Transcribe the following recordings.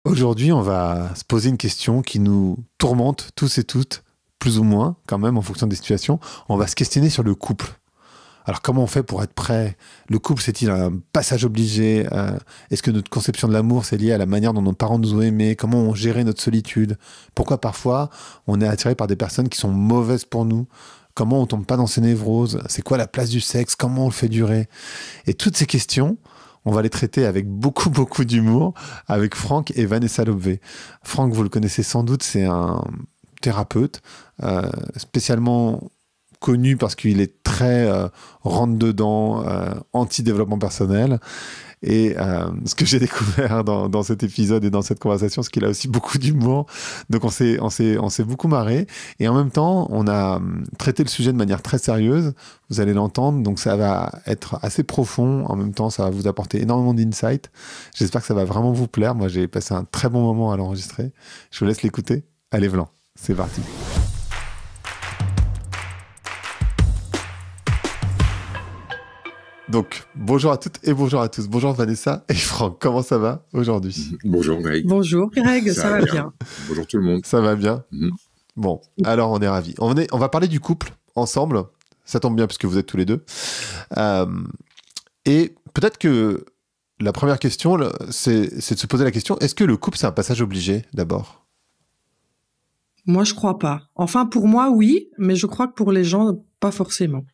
Aujourd'hui, on va se poser une question qui nous tourmente tous et toutes, plus ou moins, quand même, en fonction des situations. On va se questionner sur le couple. Alors, comment on fait pour être prêt? Le couple, c'est-il un passage obligé? Est-ce que notre conception de l'amour, c'est lié à la manière dont nos parents nous ont aimés? Comment on gérait notre solitude? Pourquoi parfois on est attiré par des personnes qui sont mauvaises pour nous? Comment on tombe pas dans ces névroses? C'est quoi la place du sexe? Comment on le fait durer? Et toutes ces questions, on va les traiter avec beaucoup, beaucoup d'humour avec Franck et Vanessa Lobvé. Franck, vous le connaissez sans doute, c'est un thérapeute spécialement connu parce qu'il est très rentre-dedans, anti-développement personnel. Et ce que j'ai découvert dans cet épisode et dans cette conversation, c'est qu'il a aussi beaucoup d'humour. Donc on s'est beaucoup marré. Et en même temps, on a traité le sujet de manière très sérieuse. Vous allez l'entendre. Donc ça va être assez profond. En même temps, ça va vous apporter énormément d'insight. J'espère que ça va vraiment vous plaire. Moi, j'ai passé un très bon moment à l'enregistrer. Je vous laisse l'écouter. Allez, Vlan, c'est parti. Donc, bonjour à toutes et bonjour à tous. Bonjour Vanessa et Franck, comment ça va aujourd'hui? Bonjour Greg. Bonjour Greg, ça va bien. Bonjour tout le monde. Ça va bien. Bon, alors on est ravis. On va parler du couple ensemble. Ça tombe bien puisque vous êtes tous les deux. Et peut-être que la première question, c'est de se poser la question, est-ce que le couple, c'est un passage obligé d'abord? Moi, je crois pas. Enfin, pour moi, oui, mais je crois que pour les gens, pas forcément.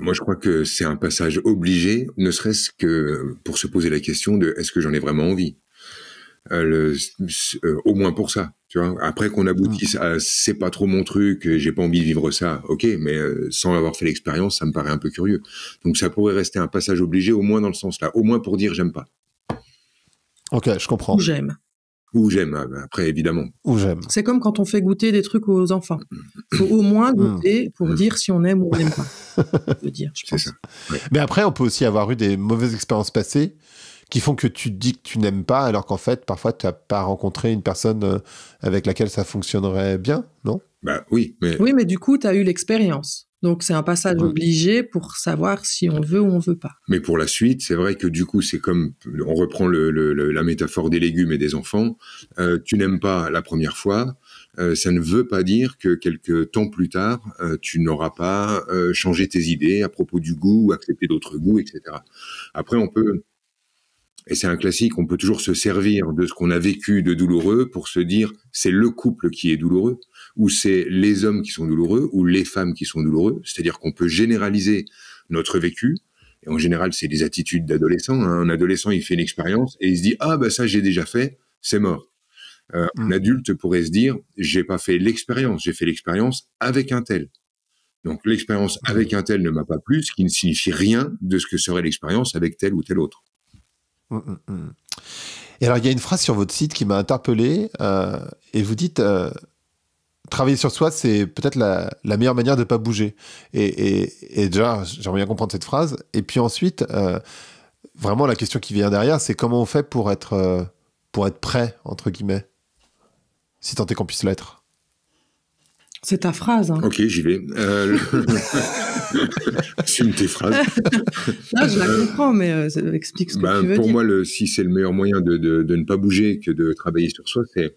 Moi, je crois que c'est un passage obligé, ne serait-ce que pour se poser la question de est-ce que j'en ai vraiment envie? Au moins pour ça, tu vois. Après qu'on aboutisse à c'est pas trop mon truc, j'ai pas envie de vivre ça, ok, mais sans avoir fait l'expérience, ça me paraît un peu curieux. Donc ça pourrait rester un passage obligé, au moins dans le sens là, au moins pour dire j'aime pas. Ok, je comprends. Ou j'aime. Ou j'aime, après évidemment. Ou j'aime. C'est comme quand on fait goûter des trucs aux enfants. Faut au moins goûter pour dire si on aime ou on n'aime pas. Je dire, je pense. C'est ça. Ouais. Mais après, on peut aussi avoir eu des mauvaises expériences passées qui font que tu te dis que tu n'aimes pas, alors qu'en fait, parfois, tu n'as pas rencontré une personne avec laquelle ça fonctionnerait bien, non? Oui, mais... Oui, mais du coup, tu as eu l'expérience. Donc, c'est un passage obligé pour savoir si on veut ou on veut pas. Mais pour la suite, c'est vrai que du coup, c'est comme, on reprend la métaphore des légumes et des enfants, tu n'aimes pas la première fois, ça ne veut pas dire que quelques temps plus tard, tu n'auras pas changé tes idées à propos du goût, accepté d'autres goûts, etc. Après, on peut... Et c'est un classique, on peut toujours se servir de ce qu'on a vécu de douloureux pour se dire c'est le couple qui est douloureux, ou c'est les hommes qui sont douloureux, ou les femmes qui sont douloureux. C'est-à-dire qu'on peut généraliser notre vécu. Et en général, c'est des attitudes d'adolescent. Un adolescent, il fait une expérience et il se dit ah bah ça j'ai déjà fait, c'est mort. Un adulte pourrait se dire j'ai pas fait l'expérience, j'ai fait l'expérience avec un tel. Donc l'expérience avec un tel ne m'a pas plu, ce qui ne signifie rien de ce que serait l'expérience avec tel ou tel autre. Et alors, il y a une phrase sur votre site qui m'a interpellé, et vous dites travailler sur soi, c'est peut-être la meilleure manière de ne pas bouger. Et déjà, j'aimerais bien comprendre cette phrase. Et puis ensuite, vraiment, la question qui vient derrière, c'est comment on fait pour être prêt, entre guillemets, si tant est qu'on puisse l'être. C'est ta phrase. Hein. Ok, j'y vais. C'est une de tes phrases. Là, je la comprends, mais explique ce que tu veux pour dire. moi, si c'est le meilleur moyen de ne pas bouger que de travailler sur soi, c'est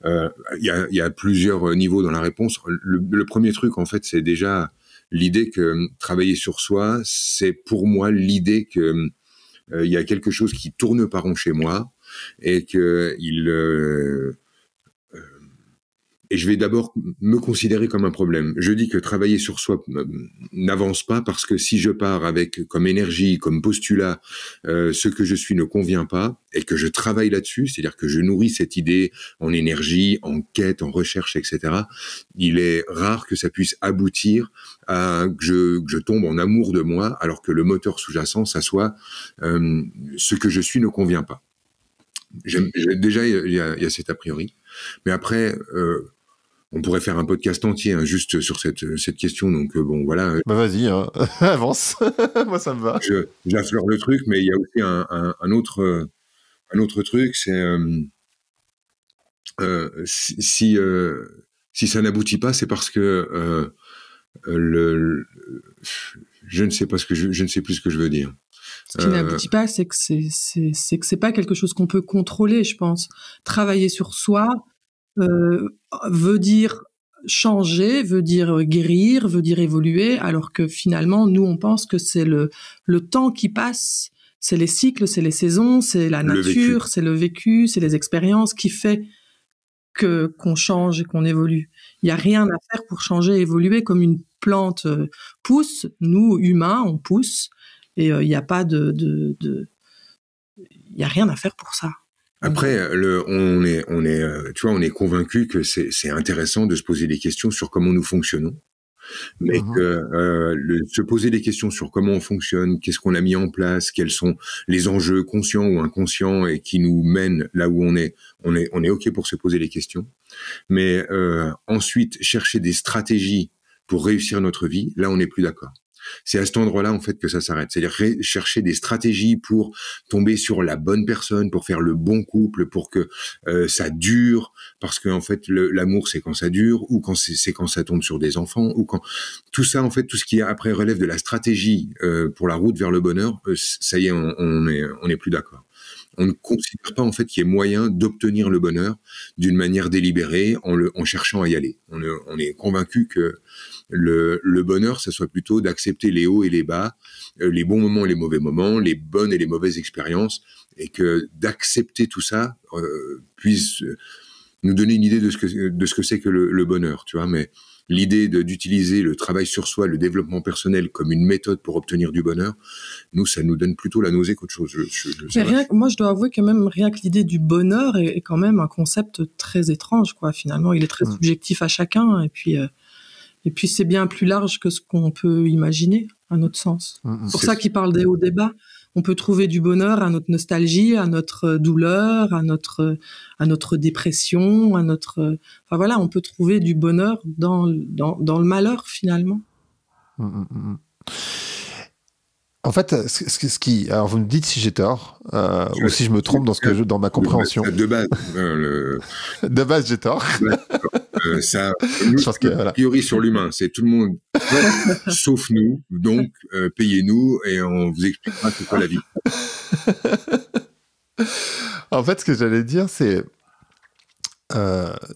il y a plusieurs niveaux dans la réponse. Le premier truc, en fait, c'est déjà l'idée que travailler sur soi, c'est pour moi l'idée que il y a quelque chose qui tourne pas rond chez moi et que et je vais d'abord me considérer comme un problème. Je dis que travailler sur soi n'avance pas parce que si je pars avec comme énergie, comme postulat, ce que je suis ne convient pas et que je travaille là-dessus, c'est-à-dire que je nourris cette idée en énergie, en quête, en recherche, etc., il est rare que ça puisse aboutir à que je tombe en amour de moi alors que le moteur sous-jacent, ça soit ce que je suis ne convient pas. Déjà, il y a cet a priori. Mais après... on pourrait faire un podcast entier juste sur cette question, donc bon voilà. Bah vas-y, hein. Avance, moi ça me va. J'affleure le truc, mais il y a aussi un autre truc, c'est si ça n'aboutit pas, c'est parce que je ne sais plus ce que je veux dire. Ce qui n'aboutit pas, c'est que c'est pas quelque chose qu'on peut contrôler, je pense. Travailler sur soi veut dire changer, veut dire guérir, veut dire évoluer, alors que finalement, nous, on pense que c'est le temps qui passe, c'est les cycles, c'est les saisons, c'est la nature, c'est le vécu, c'est les expériences qui fait qu'on change et qu'on évolue. Il y a rien à faire pour changer, évoluer. Comme une plante pousse, nous, humains, on pousse, et il n'y a pas il y a rien à faire pour ça. Après, tu vois, on est convaincu que c'est intéressant de se poser des questions sur comment nous fonctionnons, mais que se poser des questions sur comment on fonctionne, qu'est-ce qu'on a mis en place, quels sont les enjeux conscients ou inconscients et qui nous mènent là où on est ok pour se poser les questions. Mais ensuite, chercher des stratégies pour réussir notre vie, là, on n'est plus d'accord. C'est à cet endroit-là, en fait, que ça s'arrête. C'est-à-dire chercher des stratégies pour tomber sur la bonne personne, pour faire le bon couple, pour que ça dure, parce que en fait, l'amour, c'est quand ça dure, ou quand c'est quand ça tombe sur des enfants, ou quand tout ça, en fait, tout ce qui après relève de la stratégie pour la route vers le bonheur, ça y est, on est plus d'accord. On ne considère pas en fait qu'il y ait moyen d'obtenir le bonheur d'une manière délibérée en cherchant à y aller. On est convaincu que le bonheur, ça soit plutôt d'accepter les hauts et les bas, les bons moments et les mauvais moments, les bonnes et les mauvaises expériences, et que d'accepter tout ça puisse nous donner une idée de ce que c'est que le bonheur, tu vois. Mais l'idée d'utiliser le travail sur soi, le développement personnel comme une méthode pour obtenir du bonheur, nous, ça nous donne plutôt la nausée qu'autre chose. Moi, je dois avouer que même rien que l'idée du bonheur est quand même un concept très étrange, quoi. Finalement, il est très subjectif à chacun, et puis c'est bien plus large que ce qu'on peut imaginer, à notre sens. C'est pour ça qu'il parle des hauts, des bas. On peut trouver du bonheur à notre nostalgie, à notre douleur, à notre dépression, enfin voilà, on peut trouver du bonheur dans le malheur, finalement. En fait, alors vous me dites si j'ai tort ou si je me trompe dans ma compréhension. De base, de base, j'ai tort. Ça, nous, a priori sur l'humain, c'est tout le monde sauf nous, donc payez-nous et on vous expliquera c'est quoi la vie. En fait, ce que j'allais dire, c'est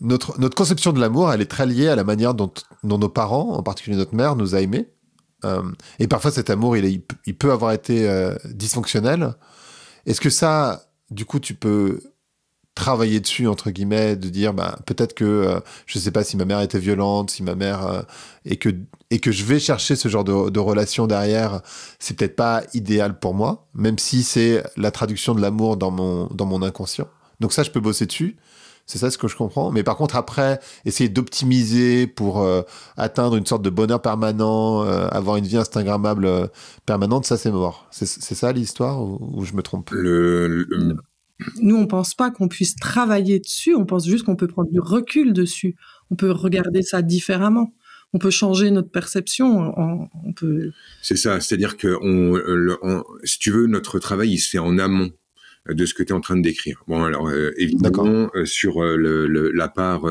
notre conception de l'amour, elle est très liée à la manière dont nos parents, en particulier notre mère, nous a aimés. Et parfois, cet amour, il peut avoir été dysfonctionnel. Est-ce que ça, du coup, tu peux travailler dessus, entre guillemets, de dire peut-être que je sais pas si ma mère était violente, si ma mère et que je vais chercher ce genre de relation derrière, c'est peut-être pas idéal pour moi, même si c'est la traduction de l'amour dans mon inconscient. Donc ça, je peux bosser dessus. C'est ça ce que je comprends. Mais par contre, après, essayer d'optimiser pour atteindre une sorte de bonheur permanent, avoir une vie instagrammable permanente, ça c'est mort. C'est ça l'histoire ou je me trompe? Nous, on pense pas qu'on puisse travailler dessus, on pense juste qu'on peut prendre du recul dessus. On peut regarder ça différemment. On peut changer notre perception. On peut... C'est ça, c'est-à-dire que si tu veux, notre travail, il se fait en amont de ce que tu es en train de décrire. Bon, alors évidemment, sur la part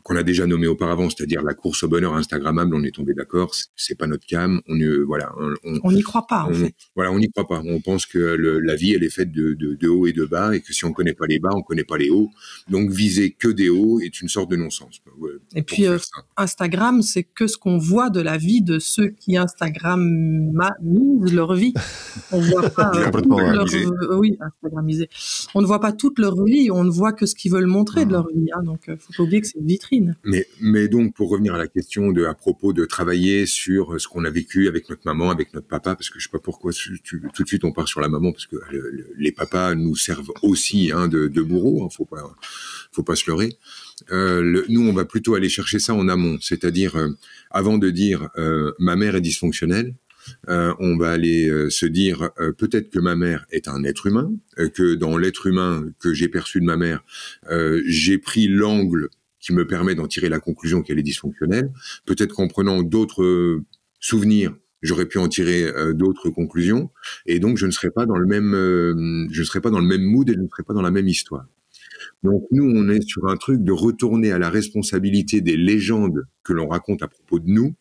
qu'on a déjà nommée auparavant, c'est-à-dire la course au bonheur instagrammable, on est tombé d'accord, c'est pas notre cam. On n'y croit pas, en fait. Voilà, on n'y croit pas. On pense que la vie, elle est faite de hauts et de bas, et que si on connaît pas les bas, on connaît pas les hauts. Donc viser que des hauts est une sorte de non-sens. Et puis Instagram, c'est que ce qu'on voit de la vie de ceux qui Instagramisent leur vie. On voit pas Instagramisé. On ne voit pas toute leur vie, on ne voit que ce qu'ils veulent montrer de leur vie. Hein, donc faut pas oublier que c'est une vitrine. Mais donc, pour revenir à la question à propos de travailler sur ce qu'on a vécu avec notre maman, avec notre papa, parce que je sais pas pourquoi tout de suite on part sur la maman, parce que les papas nous servent aussi de bourreaux, hein, faut pas se leurrer. Nous, on va plutôt aller chercher ça en amont, c'est-à-dire avant de dire ma mère est dysfonctionnelle, on va aller se dire peut-être que ma mère est un être humain, que dans l'être humain que j'ai perçu de ma mère, j'ai pris l'angle qui me permet d'en tirer la conclusion qu'elle est dysfonctionnelle. Peut-être qu'en prenant d'autres souvenirs, j'aurais pu en tirer d'autres conclusions, et donc je ne serais pas dans le même mood et je ne serais pas dans la même histoire. Donc nous, on est sur un truc de retourner à la responsabilité des légendes que l'on raconte à propos de nous,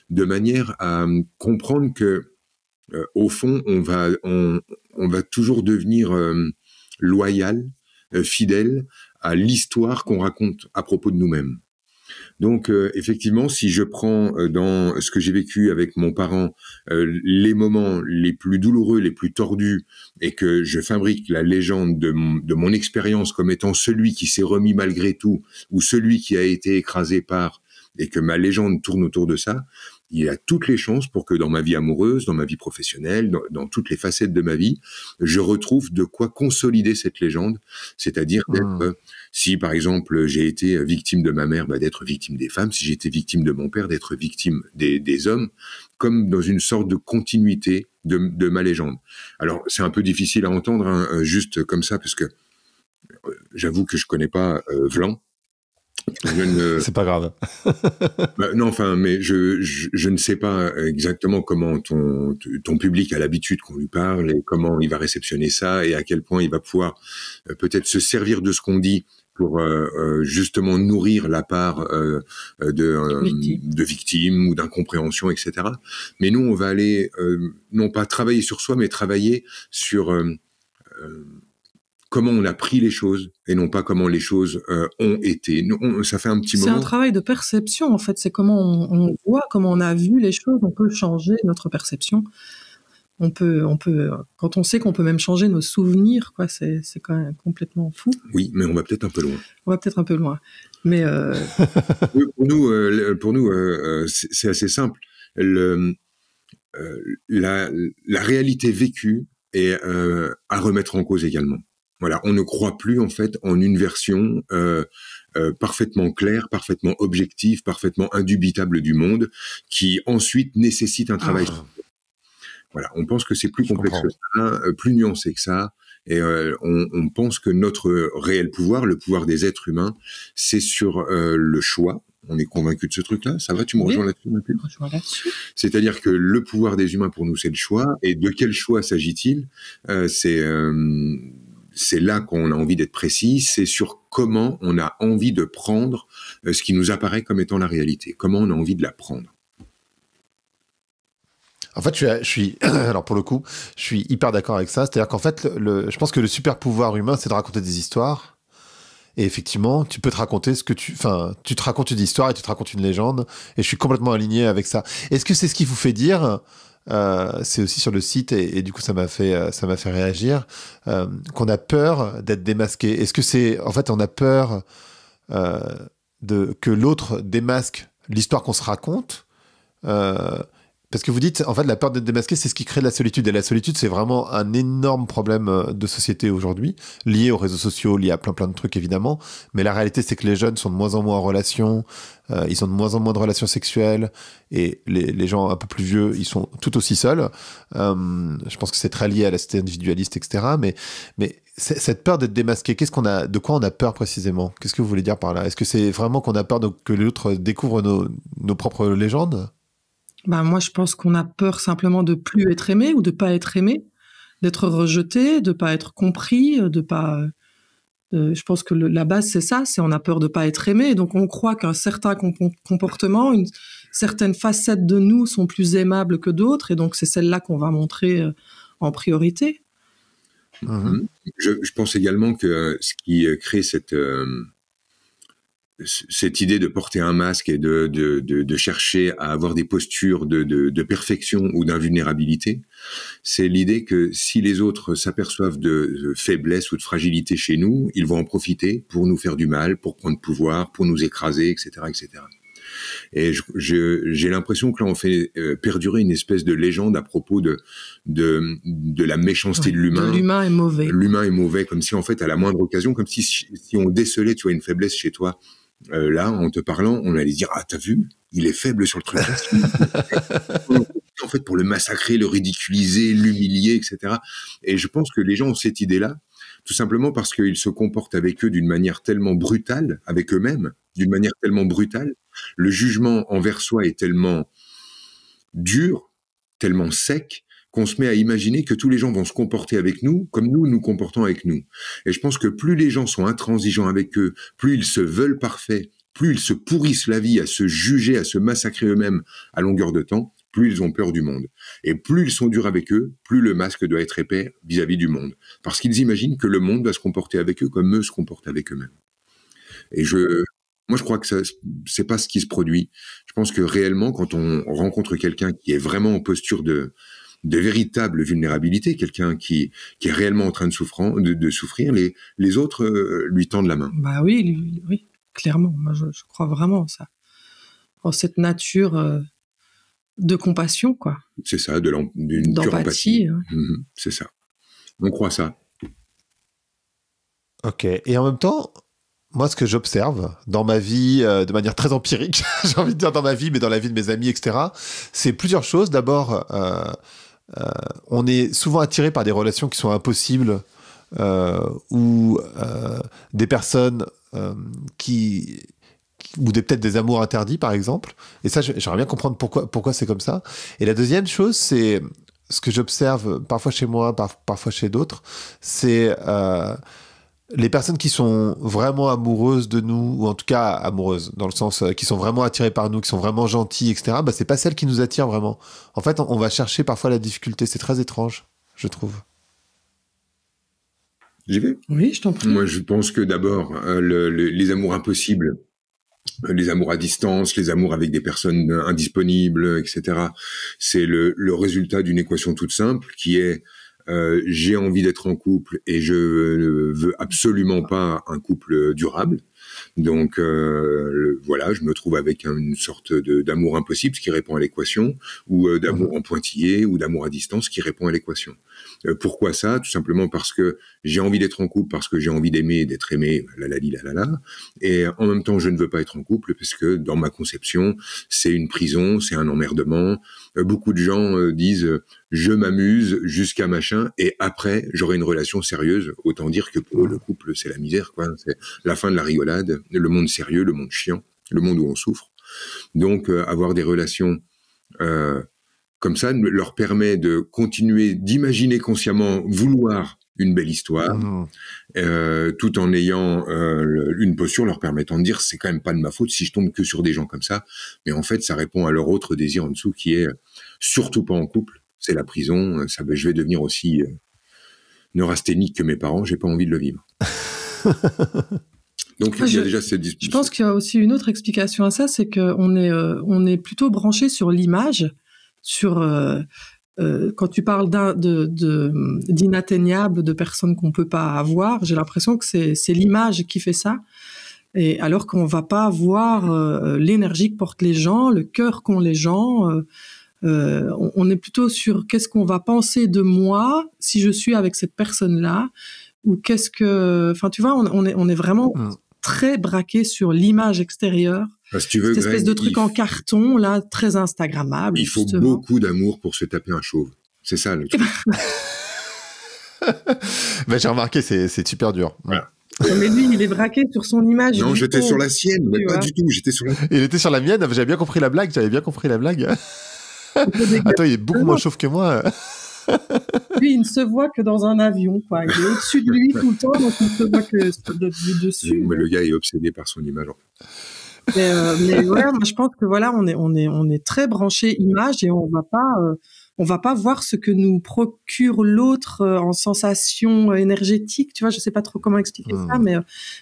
de manière à comprendre que au fond, on va toujours devenir loyal, fidèle à l'histoire qu'on raconte à propos de nous-mêmes. Donc, effectivement, si je prends dans ce que j'ai vécu avec mon parent les moments les plus douloureux, les plus tordus, et que je fabrique la légende de mon expérience comme étant celui qui s'est remis malgré tout, ou celui qui a été écrasé par, et que ma légende tourne autour de ça, il y a toutes les chances pour que dans ma vie amoureuse, dans ma vie professionnelle, dans toutes les facettes de ma vie, je retrouve de quoi consolider cette légende, c'est-à-dire d'être, si par exemple j'ai été victime de ma mère, d'être victime des femmes, si j'ai été victime de mon père, d'être victime des hommes, comme dans une sorte de continuité de ma légende. Alors c'est un peu difficile à entendre, hein, juste comme ça, parce que j'avoue que je connais pas Vlan. C'est pas grave. Non, enfin, mais je ne sais pas exactement comment ton public a l'habitude qu'on lui parle et comment il va réceptionner ça et à quel point il va pouvoir peut-être se servir de ce qu'on dit pour justement nourrir la part de victime ou d'incompréhension, etc. Mais nous, on va aller non pas travailler sur soi, mais travailler sur comment on a pris les choses et non pas comment les choses ont été. Ça fait un petit moment. C'est un travail de perception, en fait. C'est comment on voit, comment on a vu les choses. On peut changer notre perception. On peut, quand on sait qu'on peut même changer nos souvenirs, quoi, c'est quand même complètement fou. Oui, mais on va peut-être un peu loin. On va peut-être un peu loin. Mais pour nous, c'est assez simple. La réalité vécue est à remettre en cause également. Voilà, on ne croit plus en fait en une version parfaitement claire, parfaitement objective, parfaitement indubitable du monde, qui ensuite nécessite un travail. Voilà, on pense que c'est plus complexe que ça, plus nuancé que ça, et on pense que notre réel pouvoir, le pouvoir des êtres humains, c'est sur le choix. On est convaincu de ce truc-là. Ça va, tu me rejoins là-dessus? Je rejoins là-dessus. C'est-à-dire que le pouvoir des humains pour nous, c'est le choix. Et de quel choix s'agit-il? C'est là qu'on a envie d'être précis, c'est sur comment on a envie de prendre ce qui nous apparaît comme étant la réalité, comment on a envie de la prendre. En fait, je suis alors pour le coup, je suis hyper d'accord avec ça. C'est-à-dire qu'en fait, je pense que le super pouvoir humain, c'est de raconter des histoires. Et effectivement, tu peux te raconter tu te racontes une histoire et tu te racontes une légende. Et je suis complètement aligné avec ça. Est-ce que c'est ce qui vous fait dire? C'est aussi sur le site et du coup ça m'a fait réagir qu'on a peur d'être démasqué. Est-ce que c'est en fait on a peur que l'autre démasque l'histoire qu'on se raconte parce que vous dites en fait la peur d'être démasqué, c'est ce qui crée de la solitude, et la solitude c'est vraiment un énorme problème de société aujourd'hui, lié aux réseaux sociaux, lié à plein de trucs évidemment, mais la réalité c'est que les jeunes sont de moins en moins en relation, ils ont de moins en moins de relations sexuelles, et les gens un peu plus vieux ils sont tout aussi seuls. Je pense que c'est très lié à la société individualiste, etc. Mais cette peur d'être démasqué, de quoi on a peur précisément? Qu'est-ce que vous voulez dire par là? Est-ce que c'est vraiment qu'on a peur que l'autre découvre nos propres légendes? Moi, je pense qu'on a peur simplement de plus être aimé ou de pas être aimé, d'être rejeté, de pas être compris, de pas. Je pense que la base c'est ça, c'est on a peur de pas être aimé, donc on croit qu'un certain comportement, une certaine facette de nous sont plus aimables que d'autres, et donc c'est celle-là qu'on va montrer en priorité. Je pense également que ce qui crée cette idée de porter un masque et de chercher à avoir des postures de perfection ou d'invulnérabilité, c'est l'idée que si les autres s'aperçoivent de faiblesse ou de fragilité chez nous, ils vont en profiter pour nous faire du mal, pour prendre pouvoir, pour nous écraser, etc., etc. Et j'ai l'impression que là, on fait perdurer une espèce de légende à propos de la méchanceté de l'humain. L'humain est mauvais. L'humain est mauvais, comme si, en fait, à la moindre occasion, comme si on décelait, tu vois, une faiblesse chez toi, là, en te parlant, on allait dire « Ah, t'as vu, il est faible sur le truc. » En fait, pour le massacrer, le ridiculiser, l'humilier, etc. Et je pense que les gens ont cette idée-là, tout simplement parce qu'ils se comportent avec eux d'une manière tellement brutale, avec eux-mêmes, d'une manière tellement brutale. Le jugement envers soi est tellement dur, tellement sec, qu'on se met à imaginer que tous les gens vont se comporter avec nous comme nous nous comportons avec nous. Et je pense que plus les gens sont intransigeants avec eux, plus ils se veulent parfaits, plus ils se pourrissent la vie à se juger, à se massacrer eux-mêmes à longueur de temps, plus ils ont peur du monde. Et plus ils sont durs avec eux, plus le masque doit être épais vis-à-vis du monde. Parce qu'ils imaginent que le monde doit se comporter avec eux comme eux se comportent avec eux-mêmes. Et moi, je crois que c'est pas ce qui se produit. Je pense que réellement, quand on rencontre quelqu'un qui est vraiment en posture de véritable vulnérabilité, quelqu'un qui est réellement en train de souffrir, les autres lui tendent la main. Bah oui, oui, clairement. Moi, je crois vraiment ça. En cette nature de compassion, quoi. C'est ça, d'une pure empathie. Hein. C'est ça. On croit ça. Ok. Et en même temps, moi, ce que j'observe dans ma vie, de manière très empirique, j'ai envie de dire dans ma vie, mais dans la vie de mes amis, etc., c'est plusieurs choses. D'abord, on est souvent attiré par des relations qui sont impossibles ou des personnes ou peut-être des amours interdits, par exemple. Et ça, j'aimerais bien comprendre pourquoi c'est comme ça. Et la deuxième chose, c'est ce que j'observe parfois chez moi, parfois chez d'autres, c'est les personnes qui sont vraiment amoureuses de nous, ou en tout cas amoureuses, dans le sens qui sont vraiment attirées par nous, qui sont vraiment gentilles, etc., bah, c'est pas celles qui nous attirent vraiment. En fait, on va chercher parfois la difficulté. C'est très étrange, je trouve. J'y vais ? Oui, je t'en prie. Moi, je pense que d'abord, les amours impossibles, les amours à distance, les amours avec des personnes indisponibles, etc., c'est le résultat d'une équation toute simple qui est j'ai envie d'être en couple et je veux absolument pas un couple durable. Donc voilà, je me trouve avec une sorte d'amour impossible, ce qui répond à l'équation, ou d'amour en pointillé, ou d'amour à distance, qui répond à l'équation. Pourquoi ça ? Tout simplement parce que j'ai envie d'être en couple, parce que j'ai envie d'aimer, d'être aimé, et en même temps je ne veux pas être en couple, parce que dans ma conception, c'est une prison, c'est un emmerdement. Beaucoup de gens disent je m'amuse jusqu'à machin, et après j'aurai une relation sérieuse. Autant dire que pour eux, le couple c'est la misère, quoi. C'est la fin de la rigolade, le monde sérieux, le monde chiant, le monde où on souffre. Donc avoir des relations comme ça leur permet de continuer d'imaginer consciemment vouloir une belle histoire, tout en ayant une posture leur permettant de dire c'est quand même pas de ma faute si je tombe que sur des gens comme ça, mais en fait ça répond à leur autre désir en dessous qui est surtout pas en couple, c'est la prison, je vais devenir aussi neurasthénique que mes parents, j'ai pas envie de le vivre. Donc il y a déjà cette discussion. Je pense qu'il y a aussi une autre explication à ça, c'est qu'on est plutôt branché sur l'image, sur quand tu parles d'inatteignable, de personnes qu'on peut pas avoir, j'ai l'impression que c'est l'image qui fait ça. Et alors qu'on va pas voir l'énergie que portent les gens, le cœur qu'ont les gens. On est plutôt sur qu'est-ce qu'on va penser de moi si je suis avec cette personne-là, ou qu'est-ce que, enfin tu vois, on est vraiment très braqué sur l'image extérieure. Si tu veux, cette espèce de truc en carton là, très instagrammable. Il faut beaucoup d'amour pour se taper un chauve. C'est ça le truc. J'ai remarqué, c'est super dur. Voilà. Mais lui, il est braqué sur son image. Non, j'étais sur la sienne, mais pas du tout. J'étais sur la. Il était sur la mienne. J'avais bien compris la blague. Attends, il est beaucoup moins chauve que moi. Lui, il ne se voit que dans un avion, quoi. Il est au-dessus de lui tout le temps, donc il ne se voit que du dessus. Mais le gars est obsédé par son image. Mais voilà, moi je pense que voilà, on est très branché image et on va pas voir ce que nous procure l'autre en sensation énergétique. Tu vois, je sais pas trop comment expliquer ça, mais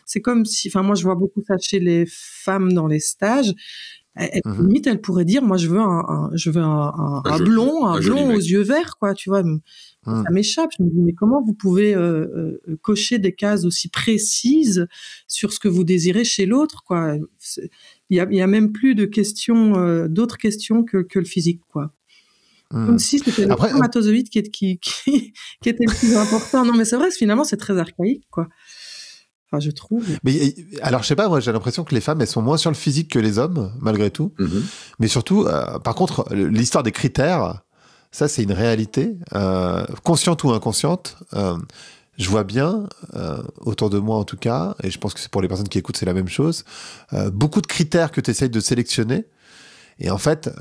c'est comme si, enfin moi je vois beaucoup ça chez les femmes dans les stages. Limite, elle pourrait dire, moi je veux un blond aux yeux verts, quoi. Tu vois, ça m'échappe. Je me dis, mais comment vous pouvez cocher des cases aussi précises sur ce que vous désirez chez l'autre, quoi. Il y a même plus de questions, d'autres questions que le physique, quoi. Comme si c'était le spermatozoïde qui était le plus important. Non, mais c'est vrai, finalement, c'est très archaïque, quoi. Enfin, je trouve. Mais alors, je sais pas, moi, j'ai l'impression que les femmes, elles sont moins sur le physique que les hommes, malgré tout. Mais surtout, par contre, l'histoire des critères, ça, c'est une réalité, consciente ou inconsciente. Je vois bien, autour de moi en tout cas, et je pense que c'est pour les personnes qui écoutent, c'est la même chose, beaucoup de critères que tu essayes de sélectionner. Et en fait,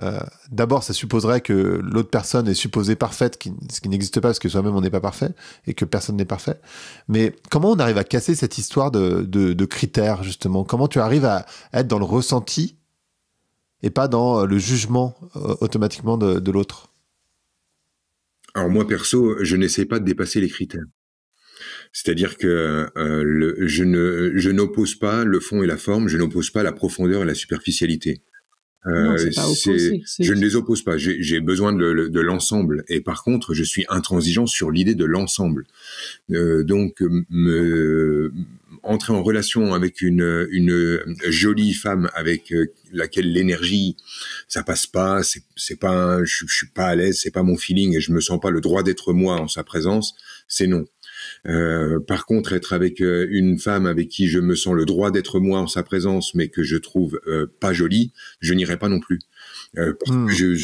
d'abord, ça supposerait que l'autre personne est supposée parfaite, ce qui n'existe pas parce que soi-même on n'est pas parfait et que personne n'est parfait. Mais comment on arrive à casser cette histoire de critères, justement ? Comment tu arrives à être dans le ressenti et pas dans le jugement automatiquement de l'autre. Alors moi, perso, je n'essaie pas de dépasser les critères. C'est-à-dire que je n'oppose pas le fond et la forme, je n'oppose pas la profondeur et la superficialité. Non, c'est pas opposé. Je ne les oppose pas. J'ai besoin de l'ensemble. Et par contre, je suis intransigeant sur l'idée de l'ensemble. Donc, entrer en relation avec une jolie femme avec laquelle l'énergie, ça passe pas. C'est pas, je suis pas à l'aise. C'est pas mon feeling et je me sens pas le droit d'être moi en sa présence. C'est non. Par contre, être avec une femme avec qui je me sens le droit d'être moi en sa présence, mais que je trouve pas jolie, je n'irai pas non plus. Parce que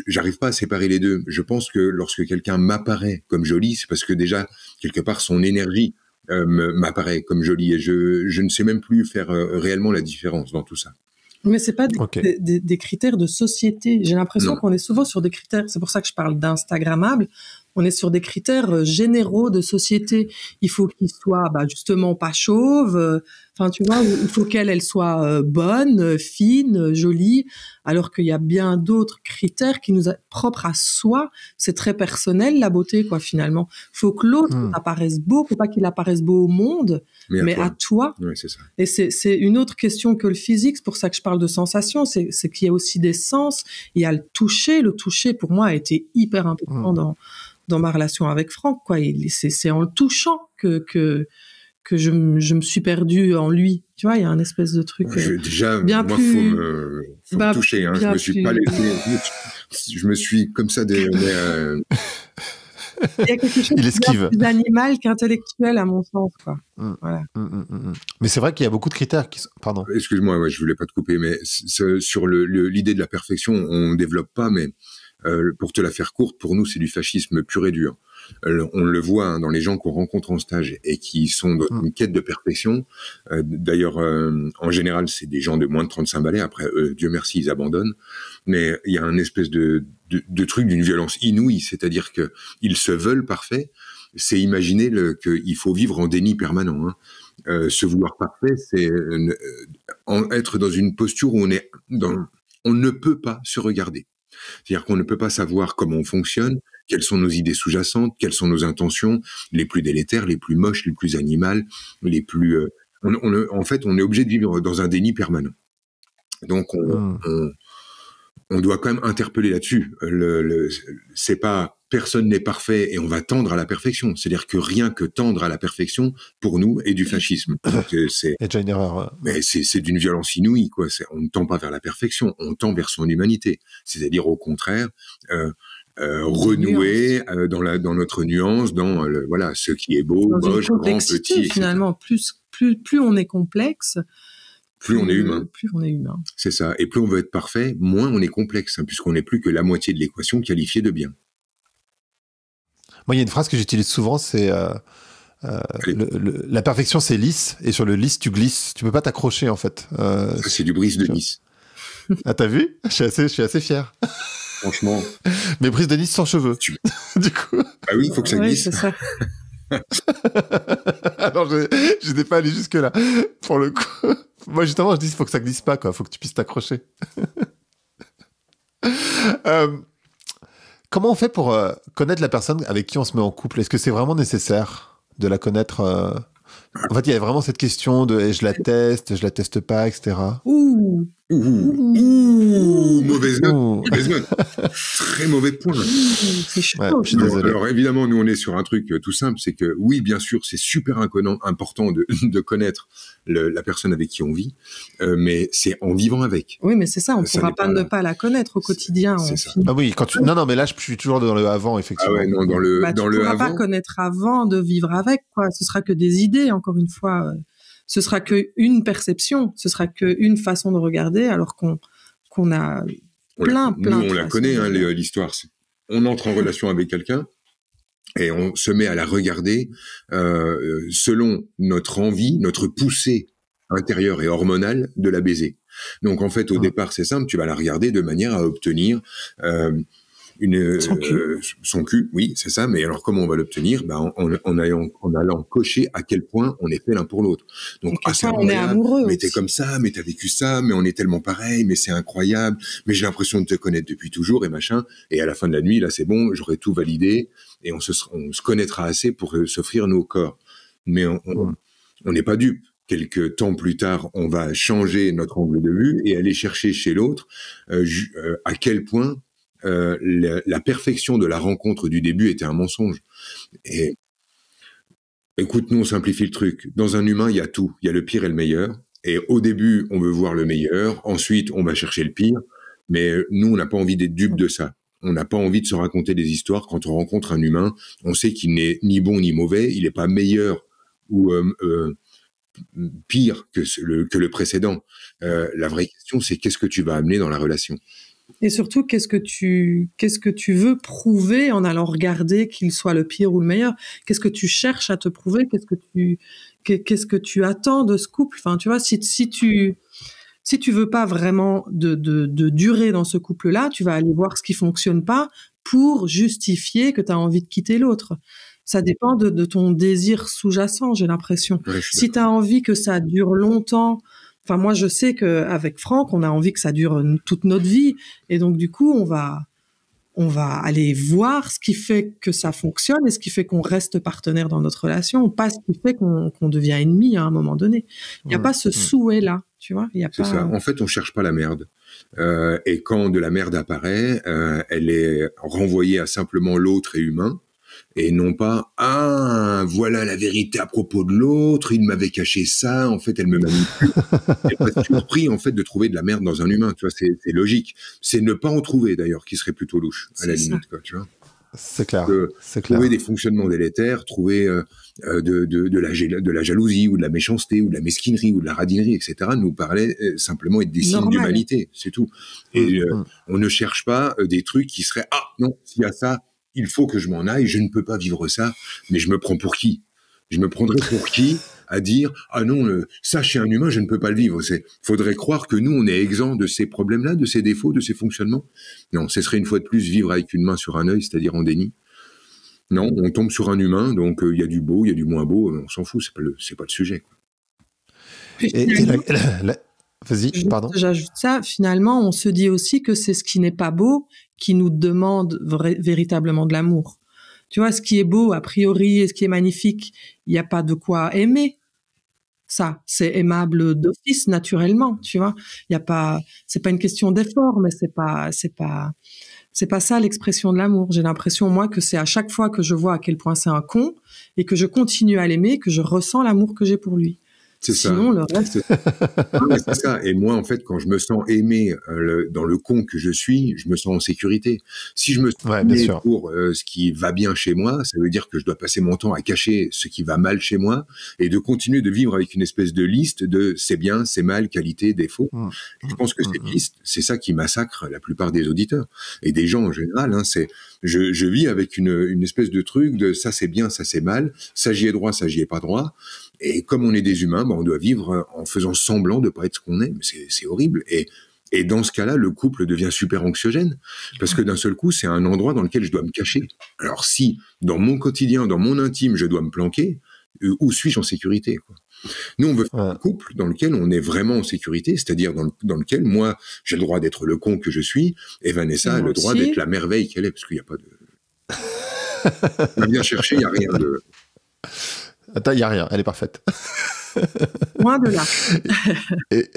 j'arrive pas à séparer les deux. Je pense que lorsque quelqu'un m'apparaît comme jolie, c'est parce que déjà quelque part son énergie m'apparaît comme jolie et je ne sais même plus faire réellement la différence dans tout ça. Mais c'est pas des critères de société. J'ai l'impression qu'on est souvent sur des critères. C'est pour ça que je parle d'instagrammable. On est sur des critères généraux de société. Il faut qu'il soit justement pas chauve. Enfin, tu vois, il faut qu'elle soit bonne, fine, jolie. Alors qu'il y a bien d'autres critères qui nous sont propres à soi. C'est très personnel la beauté, quoi. Finalement, faut que l'autre apparaisse beau, faut pas qu'il apparaisse beau au monde, mais à toi. Oui, c'est ça. Et c'est une autre question que le physique. C'est pour ça que je parle de sensation. C'est qu'il y a aussi des sens. Il y a le toucher. Le toucher, pour moi, a été hyper important dans ma relation avec Franck, quoi. C'est en le touchant que je me suis perdue en lui. Tu vois, il y a un espèce de truc déjà, bien moi, plus... faut me toucher. Hein. Je me suis pas laissé... Je me suis comme ça... Il y a quelque chose de plus animal qu'intellectuel, à mon sens, quoi. Voilà. Mais c'est vrai qu'il y a beaucoup de critères qui sont... Pardon. Excuse-moi, je voulais pas te couper, mais sur l'idée de la perfection, on développe pas, mais pour te la faire courte, pour nous, c'est du fascisme pur et dur. On le voit dans les gens qu'on rencontre en stage et qui sont dans une quête de perfection. D'ailleurs, en général, c'est des gens de moins de 35 balais. Après, Dieu merci, ils abandonnent. Mais il y a un espèce de truc d'une violence inouïe, c'est-à-dire que ils se veulent parfaits. C'est imaginer qu'il faut vivre en déni permanent. Hein. Se vouloir parfait, c'est être dans une posture où on ne peut pas se regarder. C'est-à-dire qu'on ne peut pas savoir comment on fonctionne, quelles sont nos idées sous-jacentes, quelles sont nos intentions, les plus délétères, les plus moches, les plus animales, les plus... en fait, on est obligé de vivre dans un déni permanent. Donc, on doit quand même interpeller là-dessus. C'est pas personne n'est parfait et on va tendre à la perfection. C'est-à-dire que rien que tendre à la perfection, pour nous, est du fascisme. C'est déjà une erreur. Mais c'est d'une violence inouïe, quoi. On ne tend pas vers la perfection, on tend vers son humanité. C'est-à-dire, au contraire, renouer dans notre nuance, dans voilà, ce qui est beau, moche, grand, petit, etc. Finalement, plus on est complexe, plus on est humain. Plus on est humain. C'est ça. Et plus on veut être parfait, moins on est complexe, hein, puisqu'on n'est plus que la moitié de l'équation qualifiée de bien. Moi, il y a une phrase que j'utilise souvent, c'est la perfection, c'est lisse, et sur le lisse, tu glisses. Tu peux pas t'accrocher, en fait. Ça, c'est du Brise de Nice. Ah, t'as vu ? Je suis assez fier. Franchement. Mais Brise de Nice sans cheveux. Du coup. Ah oui, il faut que ça glisse. Oui, c'est ça. Alors, je n'étais pas allé jusque-là, pour le coup. Moi, justement, je dis, il faut que ça glisse pas, quoi. Il faut que tu puisses t'accrocher. Comment on fait pour connaître la personne avec qui on se met en couple ? Est-ce que c'est vraiment nécessaire de la connaître En fait, il y a vraiment cette question de je la teste pas, etc. Mauvaise note. Très mauvais point. C'est chaud. Ouais, je suis désolé. Alors évidemment, nous on est sur un truc tout simple, c'est que oui, bien sûr, c'est super important de connaître la personne avec qui on vit, mais c'est en vivant avec. Oui, mais c'est ça, on ne pourra pas ne pas la connaître au quotidien. C'est ça. Ah oui, non, mais là, je suis toujours dans le avant, effectivement. Ah ouais, non, dans le tu ne pourras avant. pas connaître avant de vivre avec, quoi. Ce sera que des idées, encore une fois. Ce sera qu'une perception, ce sera qu'une façon de regarder, alors qu'on a plein Nous, on de la façons connaît, de hein, regarder. l'histoire. On entre en relation avec quelqu'un et on se met à la regarder selon notre envie, notre poussée intérieure et hormonale de la baiser. Donc en fait, au départ, c'est simple, tu vas la regarder de manière à obtenir son cul, oui, c'est ça. Mais alors, comment on va l'obtenir? En allant cocher à quel point on est fait l'un pour l'autre. Donc, c'est on est amoureux. Mais t'es comme ça, mais t'as vécu ça, mais on est tellement pareil, mais c'est incroyable, mais j'ai l'impression de te connaître depuis toujours et machin. Et à la fin de la nuit, là, c'est bon, j'aurai tout validé et on se connaîtra assez pour s'offrir nos corps. Mais on n'est pas dupe. Quelques temps plus tard, on va changer notre angle de vue et aller chercher chez l'autre à quel point la perfection de la rencontre du début était un mensonge. Et écoute, nous, on simplifie le truc. Dans un humain, il y a tout. Il y a le pire et le meilleur. Et au début, on veut voir le meilleur. Ensuite, on va chercher le pire. Mais nous, on n'a pas envie d'être dupe de ça. On n'a pas envie de se raconter des histoires. Quand on rencontre un humain, on sait qu'il n'est ni bon ni mauvais. Il n'est pas meilleur ou pire que le précédent. La vraie question, c'est qu'est-ce que tu vas amener dans la relation? Et surtout, qu'est-ce que tu veux prouver en allant regarder qu'il soit le pire ou le meilleur? Qu'est-ce que tu cherches à te prouver? Qu'est-ce que tu attends de ce couple? Enfin, tu vois, si tu veux pas vraiment de durer dans ce couple-là, tu vas aller voir ce qui fonctionne pas pour justifier que tu as envie de quitter l'autre. Ça dépend de ton désir sous-jacent, j'ai l'impression. Ouais, si tu as envie que ça dure longtemps, enfin moi je sais qu'avec Franck, on a envie que ça dure toute notre vie, et donc du coup on va aller voir ce qui fait que ça fonctionne et ce qui fait qu'on reste partenaire dans notre relation, pas ce qui fait qu'on devient ennemi à un moment donné. Il n'y a pas ce souhait-là, tu vois. C'est ça. En fait, on cherche pas la merde. Et quand de la merde apparaît, elle est renvoyée à simplement l'autre est humain. Et non pas « Ah, voilà la vérité à propos de l'autre, il m'avait caché ça, en fait, elle me manipule. » Elle n'est pas surpris, en fait, de trouver de la merde dans un humain, tu vois, c'est logique. C'est ne pas en trouver, d'ailleurs, qui serait plutôt louche, à la limite, quoi, tu vois. C'est clair. Trouver des fonctionnements délétères, trouver de la jalousie, ou de la méchanceté, ou de la mesquinerie, ou de la radinerie, etc., nous paraît simplement être des signes d'humanité, c'est tout. Et on ne cherche pas des trucs qui seraient « Ah, non, s'il y a ça, il faut que je m'en aille, je ne peux pas vivre ça, mais je me prends pour qui? Je me prendrais pour qui à dire « Ah non, ça chez un humain, je ne peux pas le vivre. » Faudrait croire que nous, on est exempt de ces problèmes-là, de ces défauts, de ces fonctionnements. Non, ce serait une fois de plus vivre avec une main sur un œil, c'est-à-dire en déni. Non, on tombe sur un humain, donc il y a du beau, il y a du moins beau, on s'en fout, c'est pas le sujet, quoi. Vas-y, pardon. J'ajoute ça, finalement, on se dit aussi que c'est ce qui n'est pas beau qui nous demande véritablement de l'amour. Tu vois, ce qui est beau, a priori, et ce qui est magnifique, il n'y a pas de quoi aimer. Ça, c'est aimable d'office, naturellement, tu vois. C'est pas une question d'effort, mais c'est pas ça l'expression de l'amour. J'ai l'impression, moi, que c'est à chaque fois que je vois à quel point c'est un con et que je continue à l'aimer, que je ressens l'amour que j'ai pour lui. Sinon, le reste... C'est ça. Et moi, en fait, quand je me sens aimé dans le con que je suis, je me sens en sécurité. Si je me sens aimé pour ce qui va bien chez moi, ça veut dire que je dois passer mon temps à cacher ce qui va mal chez moi et de continuer de vivre avec une espèce de liste de c'est bien, c'est mal, qualité, défaut. Et je pense que cette liste, c'est ça qui massacre la plupart des auditeurs et des gens en général. Je vis avec une espèce de truc de ça c'est bien, ça c'est mal, ça j'y ai droit, ça j'y ai pas droit. Et comme on est des humains, on doit vivre en faisant semblant de pas être ce qu'on est. C'est horrible. Et dans ce cas-là, le couple devient super anxiogène parce que d'un seul coup, c'est un endroit dans lequel je dois me cacher. Alors si, dans mon quotidien, dans mon intime, je dois me planquer, où suis-je en sécurité, quoi? Nous, on veut faire un couple dans lequel on est vraiment en sécurité, c'est-à-dire dans lequel moi, j'ai le droit d'être le con que je suis et Vanessa a le droit d'être la merveille qu'elle est, parce qu'il n'y a pas de... On a bien cherché, il n'y a rien de... Attends, il n'y a rien, elle est parfaite. Loin de là. Et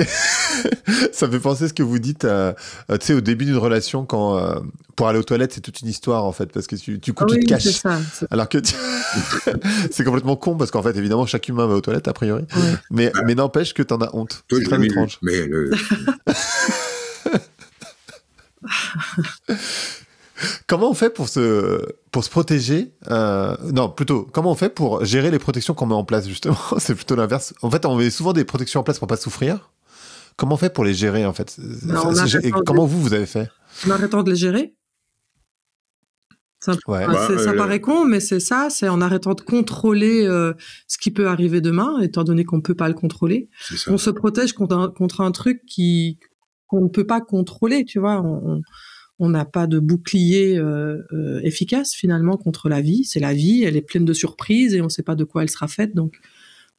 ça me fait penser ce que vous dites, tu sais, au début d'une relation, quand pour aller aux toilettes, c'est toute une histoire, en fait, parce que tu te caches. C'est ça. Alors que c'est complètement con, parce qu'en fait, évidemment, chaque humain va aux toilettes, a priori. Ouais. Mais n'empêche que t'en as honte. Toi, c'est très étrange. Mais Comment on fait pour se protéger non, plutôt, comment on fait pour gérer les protections qu'on met en place, justement? C'est plutôt l'inverse. En fait, on met souvent des protections en place pour pas souffrir. Comment on fait pour les gérer, en fait? Comment vous avez fait? En arrêtant de les gérer. Ça paraît con, mais c'est ça, c'est en arrêtant de contrôler ce qui peut arriver demain, étant donné qu'on peut pas le contrôler. On se protège contre un truc qu'on ne peut pas contrôler, tu vois. on n'a pas de bouclier efficace finalement contre la vie. C'est la vie, elle est pleine de surprises et on ne sait pas de quoi elle sera faite, donc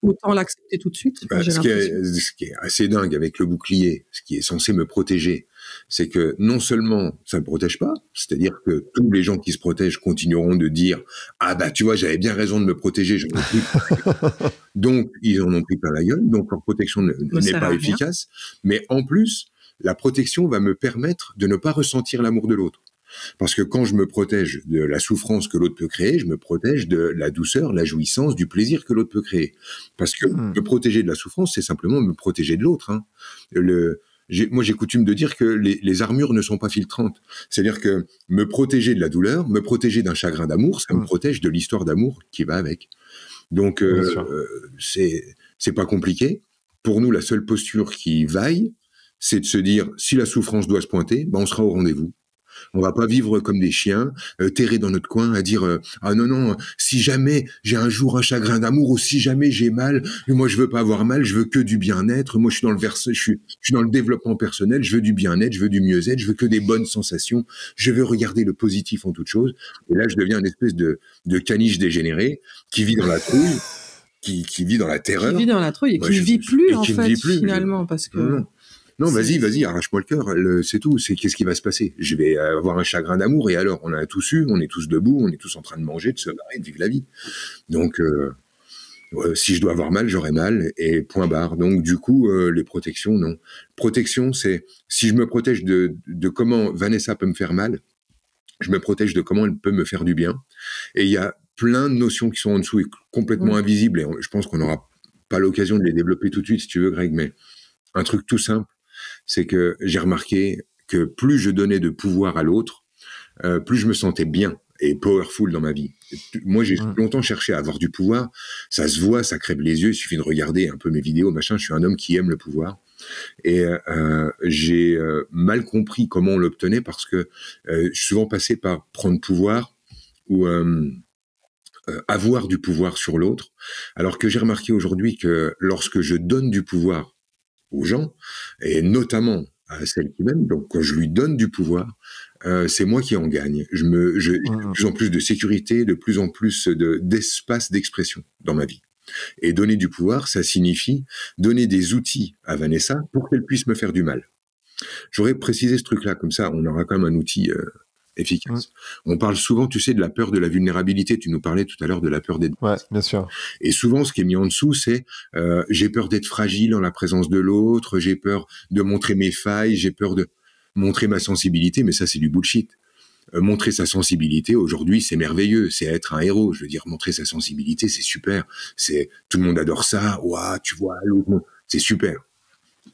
autant l'accepter tout de suite. Ce qui est assez dingue avec le bouclier, ce qui est censé me protéger, c'est que non seulement ça ne me protège pas, c'est-à-dire que tous les gens qui se protègent continueront de dire « Ah bah tu vois, j'avais bien raison de me protéger, j'en ai pris ». Donc ils en ont pris plein la gueule, donc leur protection n'est pas efficace. Mais en plus, la protection va me permettre de ne pas ressentir l'amour de l'autre. Parce que quand je me protège de la souffrance que l'autre peut créer, je me protège de la douceur, la jouissance, du plaisir que l'autre peut créer. Parce que me protéger de la souffrance, c'est simplement me protéger de l'autre. Hein. Moi, j'ai coutume de dire que les armures ne sont pas filtrantes. C'est-à-dire que me protéger de la douleur, me protéger d'un chagrin d'amour, ça me protège de l'histoire d'amour qui va avec. Donc, c'est pas compliqué. Pour nous, la seule posture qui vaille, c'est de se dire, si la souffrance doit se pointer, ben on sera au rendez-vous. On va pas vivre comme des chiens, terrés dans notre coin, à dire ah non, si jamais j'ai un jour un chagrin d'amour ou si jamais j'ai mal, moi je veux pas avoir mal, je veux que du bien-être. Moi je suis dans le développement personnel, je veux du bien-être, je veux du mieux-être, je veux que des bonnes sensations, je veux regarder le positif en toute chose. Et là je deviens une espèce de caniche dégénéré qui vit dans la trouille, qui vit dans la terreur, qui vit dans la trouille et qui ne vit plus en fait finalement parce que non, vas-y, arrache-moi le cœur, c'est tout, qu'est-ce qui va se passer? Je vais avoir un chagrin d'amour et alors, on a tous eu, on est tous debout, on est tous en train de manger, de se marrer, de vivre la vie. Donc, si je dois avoir mal, j'aurai mal et point barre. Donc, du coup, les protections, non. Protection, c'est, si je me protège de comment Vanessa peut me faire mal, je me protège de comment elle peut me faire du bien. Et il y a plein de notions qui sont en dessous et complètement invisibles et je pense qu'on n'aura pas l'occasion de les développer tout de suite, si tu veux, Greg, mais un truc tout simple, c'est que j'ai remarqué que plus je donnais de pouvoir à l'autre, plus je me sentais bien et powerful dans ma vie. Moi, j'ai longtemps cherché à avoir du pouvoir. Ça se voit, ça crève les yeux. Il suffit de regarder un peu mes vidéos, machin. Je suis un homme qui aime le pouvoir. Et j'ai mal compris comment on l'obtenait parce que je suis souvent passé par prendre pouvoir ou avoir du pouvoir sur l'autre. Alors que j'ai remarqué aujourd'hui que lorsque je donne du pouvoir aux gens, et notamment à celle qui m'aime, donc quand je lui donne du pouvoir, c'est moi qui en gagne. J'ai de plus en plus de sécurité, de plus en plus d'espace d'expression dans ma vie. Et donner du pouvoir, ça signifie donner des outils à Vanessa pour qu'elle puisse me faire du mal. J'aurais précisé ce truc-là, comme ça on aura quand même un outil efficace. On parle souvent, tu sais, de la peur de la vulnérabilité. Tu nous parlais tout à l'heure de la peur d'être... Ouais, bien sûr. Et souvent, ce qui est mis en dessous, c'est j'ai peur d'être fragile en la présence de l'autre, j'ai peur de montrer mes failles, j'ai peur de montrer ma sensibilité, mais ça, c'est du bullshit. Montrer sa sensibilité, aujourd'hui, c'est merveilleux, c'est être un héros. Je veux dire, montrer sa sensibilité, c'est super. Tout le monde adore ça. Ouah, tu vois, l'autre, c'est super.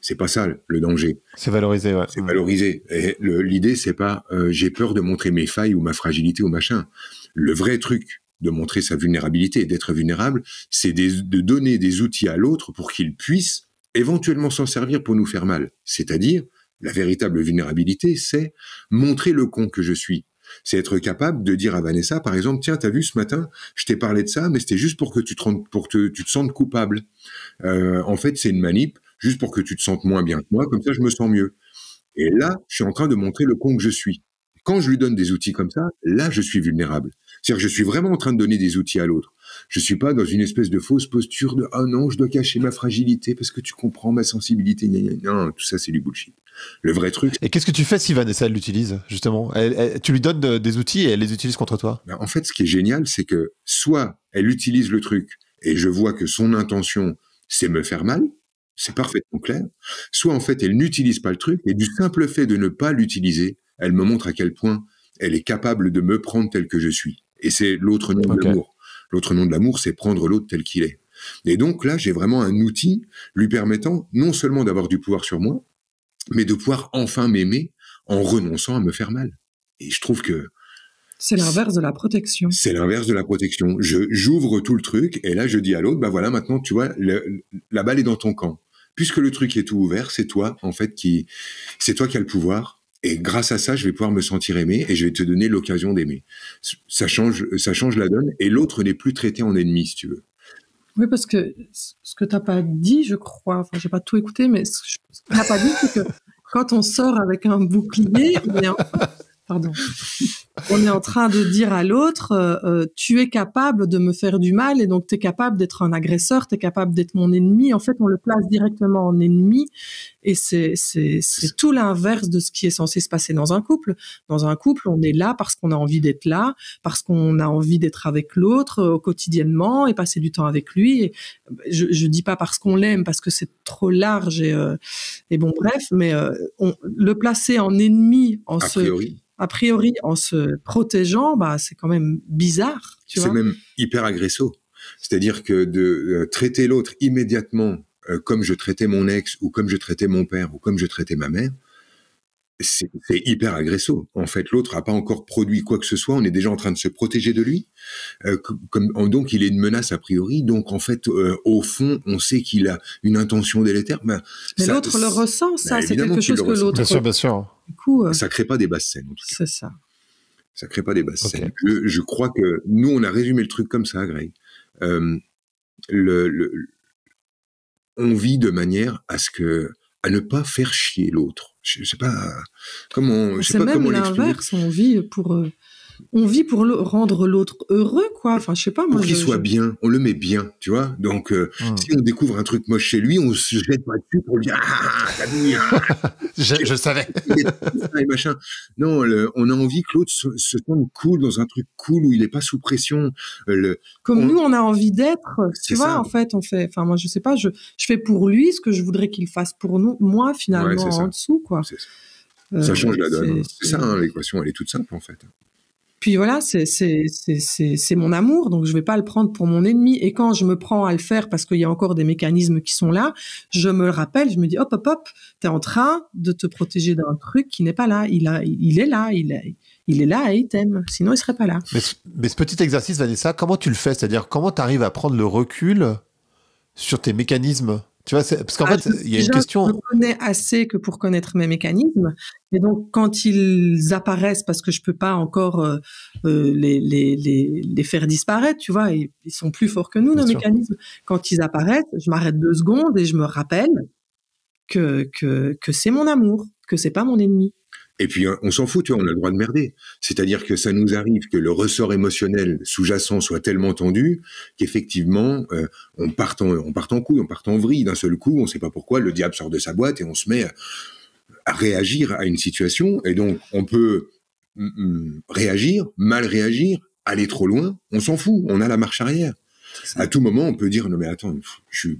C'est pas ça le danger. C'est valorisé, ouais. C'est valorisé. Et l'idée, c'est pas j'ai peur de montrer mes failles ou ma fragilité ou machin. Le vrai truc de montrer sa vulnérabilité et d'être vulnérable, c'est de donner des outils à l'autre pour qu'il puisse éventuellement s'en servir pour nous faire mal. C'est-à-dire, la véritable vulnérabilité, c'est montrer le con que je suis. C'est être capable de dire à Vanessa, par exemple, tiens, t'as vu ce matin, je t'ai parlé de ça, mais c'était juste pour que tu te sentes coupable. En fait, c'est une manip, juste pour que tu te sentes moins bien que moi, comme ça je me sens mieux. Et là, je suis en train de montrer le con que je suis. Quand je lui donne des outils comme ça, là, je suis vulnérable. C'est-à-dire que je suis vraiment en train de donner des outils à l'autre. Je suis pas dans une espèce de fausse posture de « Ah non, je dois cacher ma fragilité parce que tu comprends ma sensibilité. » Non, tout ça, c'est du bullshit. Le vrai truc... Et qu'est-ce que tu fais si Vanessa l'utilise, justement? Tu lui donnes des outils et elle les utilise contre toi? En fait, ce qui est génial, c'est que soit elle utilise le truc et je vois que son intention, c'est me faire mal, c'est parfaitement clair, soit en fait, elle n'utilise pas le truc et du simple fait de ne pas l'utiliser, elle me montre à quel point elle est capable de me prendre tel que je suis. Et c'est l'autre nom de l'amour. L'autre nom de l'amour, c'est prendre l'autre tel qu'il est. Et donc là, j'ai vraiment un outil lui permettant non seulement d'avoir du pouvoir sur moi, mais de pouvoir enfin m'aimer en renonçant à me faire mal. Et je trouve que... C'est l'inverse de la protection. C'est l'inverse de la protection. J'ouvre tout le truc et là, je dis à l'autre, bah voilà, maintenant, tu vois, la balle est dans ton camp. Puisque le truc est tout ouvert, c'est toi, en fait, c'est toi qui as le pouvoir. Et grâce à ça, je vais pouvoir me sentir aimé et je vais te donner l'occasion d'aimer. Ça change la donne et l'autre n'est plus traité en ennemi, si tu veux. Oui, parce que ce que t'as pas dit, je crois, enfin, j'ai pas tout écouté, mais ce que t'as pas dit, c'est que quand on sort avec un bouclier, Pardon. On est en train de dire à l'autre, tu es capable de me faire du mal et donc tu es capable d'être un agresseur, tu es capable d'être mon ennemi. En fait, on le place directement en ennemi et c'est tout l'inverse de ce qui est censé se passer dans un couple. Dans un couple, on est là parce qu'on a envie d'être là, parce qu'on a envie d'être avec l'autre quotidiennement et passer du temps avec lui. Et je dis pas parce qu'on l'aime, parce que c'est trop large et bon, bref, mais le placer en ennemi a priori, en se protégeant, bah, c'est quand même bizarre, tu vois. C'est même hyper agressif. C'est-à-dire que de traiter l'autre immédiatement comme je traitais mon ex, ou comme je traitais mon père, ou comme je traitais ma mère, c'est hyper agressif. En fait, l'autre n'a pas encore produit quoi que ce soit, on est déjà en train de se protéger de lui. Donc, il est une menace a priori. Donc, en fait, au fond, on sait qu'il a une intention délétère. Mais l'autre le ressent, ça. C'est quelque chose que l'autre... Bien sûr. Du coup, ça crée pas des basses scènes, en tout cas. C'est ça. Ça crée pas des basses scènes. Je crois que nous, on a résumé le truc comme ça, Greg. On vit de manière à ne pas faire chier l'autre. Je sais pas comment. C'est même l'inverse. On vit pour rendre l'autre heureux, quoi. Enfin, je sais pas. Moi, pour qu'il soit bien, on le met bien, tu vois. Donc, si on découvre un truc moche chez lui, on se jette pas dessus pour lui dire t'as vu, je savais. Et machin. Non, on a envie que l'autre se sente cool dans un truc cool où il est pas sous pression. Nous, on a envie d'être. Tu vois, ça. En fait, on fait. Enfin, moi, je sais pas. Je fais pour lui ce que je voudrais qu'il fasse pour moi, finalement, en dessous, quoi. Ça change la donne. C'est ça, hein, l'équation. Elle est toute simple, en fait. Puis voilà, c'est mon amour, donc je vais pas le prendre pour mon ennemi. Et quand je me prends à le faire parce qu'il y a encore des mécanismes qui sont là, je me le rappelle, je me dis hop, t'es en train de te protéger d'un truc qui n'est pas là. Il est là, il est là et il t'aime. Sinon, il serait pas là. Mais ce petit exercice, Vanessa, comment tu le fais ? C'est-à-dire, comment tu arrives à prendre le recul sur tes mécanismes ? Tu vois, parce qu'en fait, il y a une question. Je connais assez que pour connaître mes mécanismes. Et donc, quand ils apparaissent, parce que je peux pas encore les faire disparaître, tu vois, ils sont plus forts que nous, nos mécanismes. Quand ils apparaissent, je m'arrête 2 secondes et je me rappelle que c'est mon amour, que c'est pas mon ennemi. Et puis, on s'en fout, tu vois, on a le droit de merder. C'est-à-dire que ça nous arrive que le ressort émotionnel sous-jacent soit tellement tendu qu'effectivement, on part en couille, on part en vrille d'un seul coup, on sait pas pourquoi, le diable sort de sa boîte et on se met à réagir à une situation. Et donc, on peut réagir, mal réagir, aller trop loin, on s'en fout, on a la marche arrière. À tout moment, on peut dire, non mais attends, je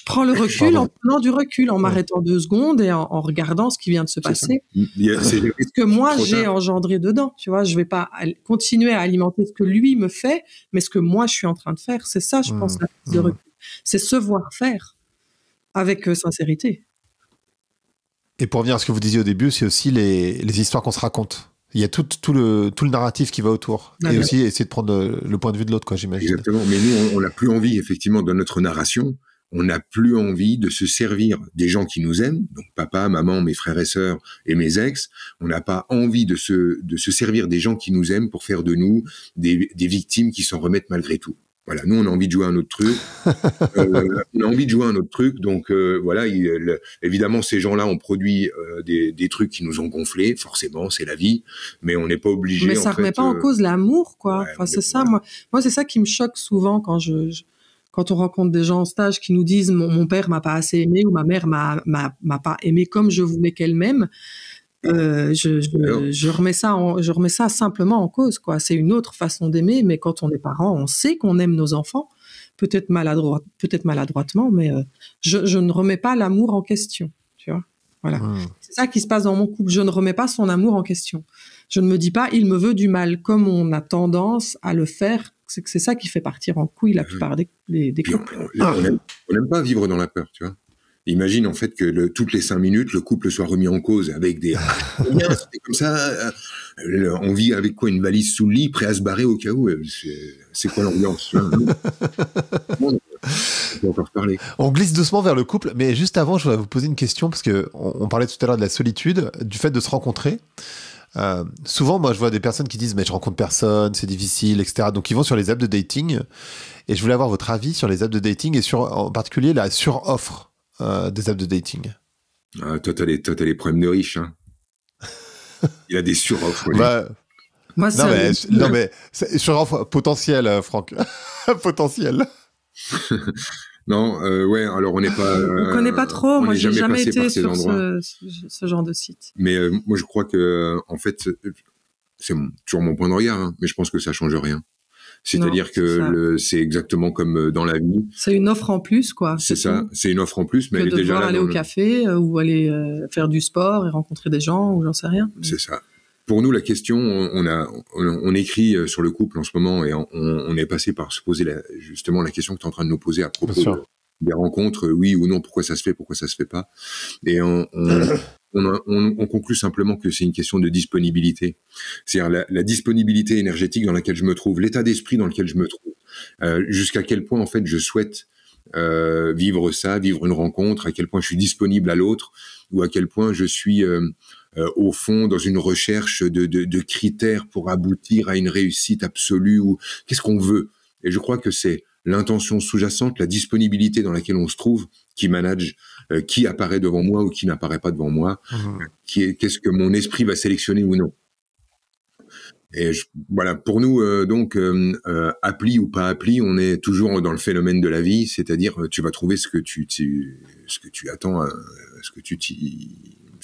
prends le recul en prenant du recul, en m'arrêtant 2 secondes et en regardant ce qui vient de se passer. Ce que moi, j'ai engendré dedans, tu vois. Je vais pas continuer à alimenter ce que lui me fait, mais ce que moi, je suis en train de faire. C'est ça, je pense, la prise de recul. C'est se voir faire avec sincérité. Et pour revenir à ce que vous disiez au début, c'est aussi les histoires qu'on se raconte. Il y a tout le narratif qui va autour. Et aussi essayer de prendre le point de vue de l'autre, quoi, j'imagine. Exactement. Mais nous, on n'a plus envie, effectivement, dans notre narration, on n'a plus envie de se servir des gens qui nous aiment, donc papa, maman, mes frères et sœurs et mes ex. On n'a pas envie de se servir des gens qui nous aiment pour faire de nous des victimes qui s'en remettent malgré tout. Voilà, nous on a envie de jouer à un autre truc. Donc voilà, évidemment ces gens-là ont produit des trucs qui nous ont gonflés, forcément, c'est la vie, mais on n'est pas obligé. Mais ça remet pas en cause l'amour, quoi. Ouais, enfin, c'est ça, moi c'est ça qui me choque souvent quand on rencontre des gens en stage qui nous disent mon père m'a pas assez aimé ou ma mère m'a pas aimé comme je voulais qu'elle m'aime. Je remets ça simplement en cause, quoi. C'est une autre façon d'aimer, mais quand on est parent, on sait qu'on aime nos enfants, peut-être maladroitement, mais je ne remets pas l'amour en question, tu vois. Voilà. C'est ça qui se passe dans mon couple. Je ne remets pas son amour en question. Je ne me dis pas, il me veut du mal, comme on a tendance à le faire. C'est ça qui fait partir en couille la plupart des couples. On n'aime pas vivre dans la peur, tu vois. Imagine en fait que toutes les 5 minutes, le couple soit remis en cause avec des... C'était comme ça, on vit avec quoi, une valise sous le lit, prêt à se barrer au cas où. C'est quoi l'ambiance, tu vois. On peut encore parler. On glisse doucement vers le couple, mais juste avant, je voudrais vous poser une question, parce qu'on parlait tout à l'heure de la solitude, du fait de se rencontrer. Souvent, moi, je vois des personnes qui disent « mais je rencontre personne, c'est difficile, etc. » Donc, ils vont sur les apps de dating. Et je voulais avoir votre avis sur les apps de dating et en particulier la suroffre des apps de dating. Ah, toi, t'as les problèmes de riches, hein. Il a des suroffres. Lui. Bah, Moi, non, mais sur potentiel, Franck. Potentiel. Non, ouais, alors on n'est pas... on connaît pas trop. Moi, j'ai jamais passé été par ces sur endroits. ce genre de site. Mais moi, je crois que, en fait, c'est toujours mon point de regard, hein, mais je pense que ça change rien. C'est-à-dire que c'est exactement comme dans la vie. C'est une offre en plus, quoi. C'est ça, c'est une offre en plus, mais elle est déjà là. De devoir aller au café ou aller faire du sport et rencontrer des gens ou j'en sais rien. C'est ça. Pour nous, la question, on écrit sur le couple en ce moment et on est passé par se poser justement la question que tu es en train de nous poser à propos des rencontres, oui ou non, pourquoi ça se fait, pourquoi ça se fait pas. Et on conclut simplement que c'est une question de disponibilité. C'est-à-dire la disponibilité énergétique dans laquelle je me trouve, l'état d'esprit dans lequel je me trouve, jusqu'à quel point en fait je souhaite vivre ça, vivre une rencontre, à quel point je suis disponible à l'autre, ou à quel point je suis au fond dans une recherche de critères pour aboutir à une réussite absolue, ou qu'est-ce qu'on veut. Et je crois que c'est l'intention sous-jacente, la disponibilité dans laquelle on se trouve, qui manage qui apparaît devant moi ou qui n'apparaît pas devant moi, qu'est-ce que mon esprit va sélectionner ou non. Et voilà, pour nous, donc, appli ou pas appli, on est toujours dans le phénomène de la vie, c'est-à-dire tu vas trouver ce que tu attends, ce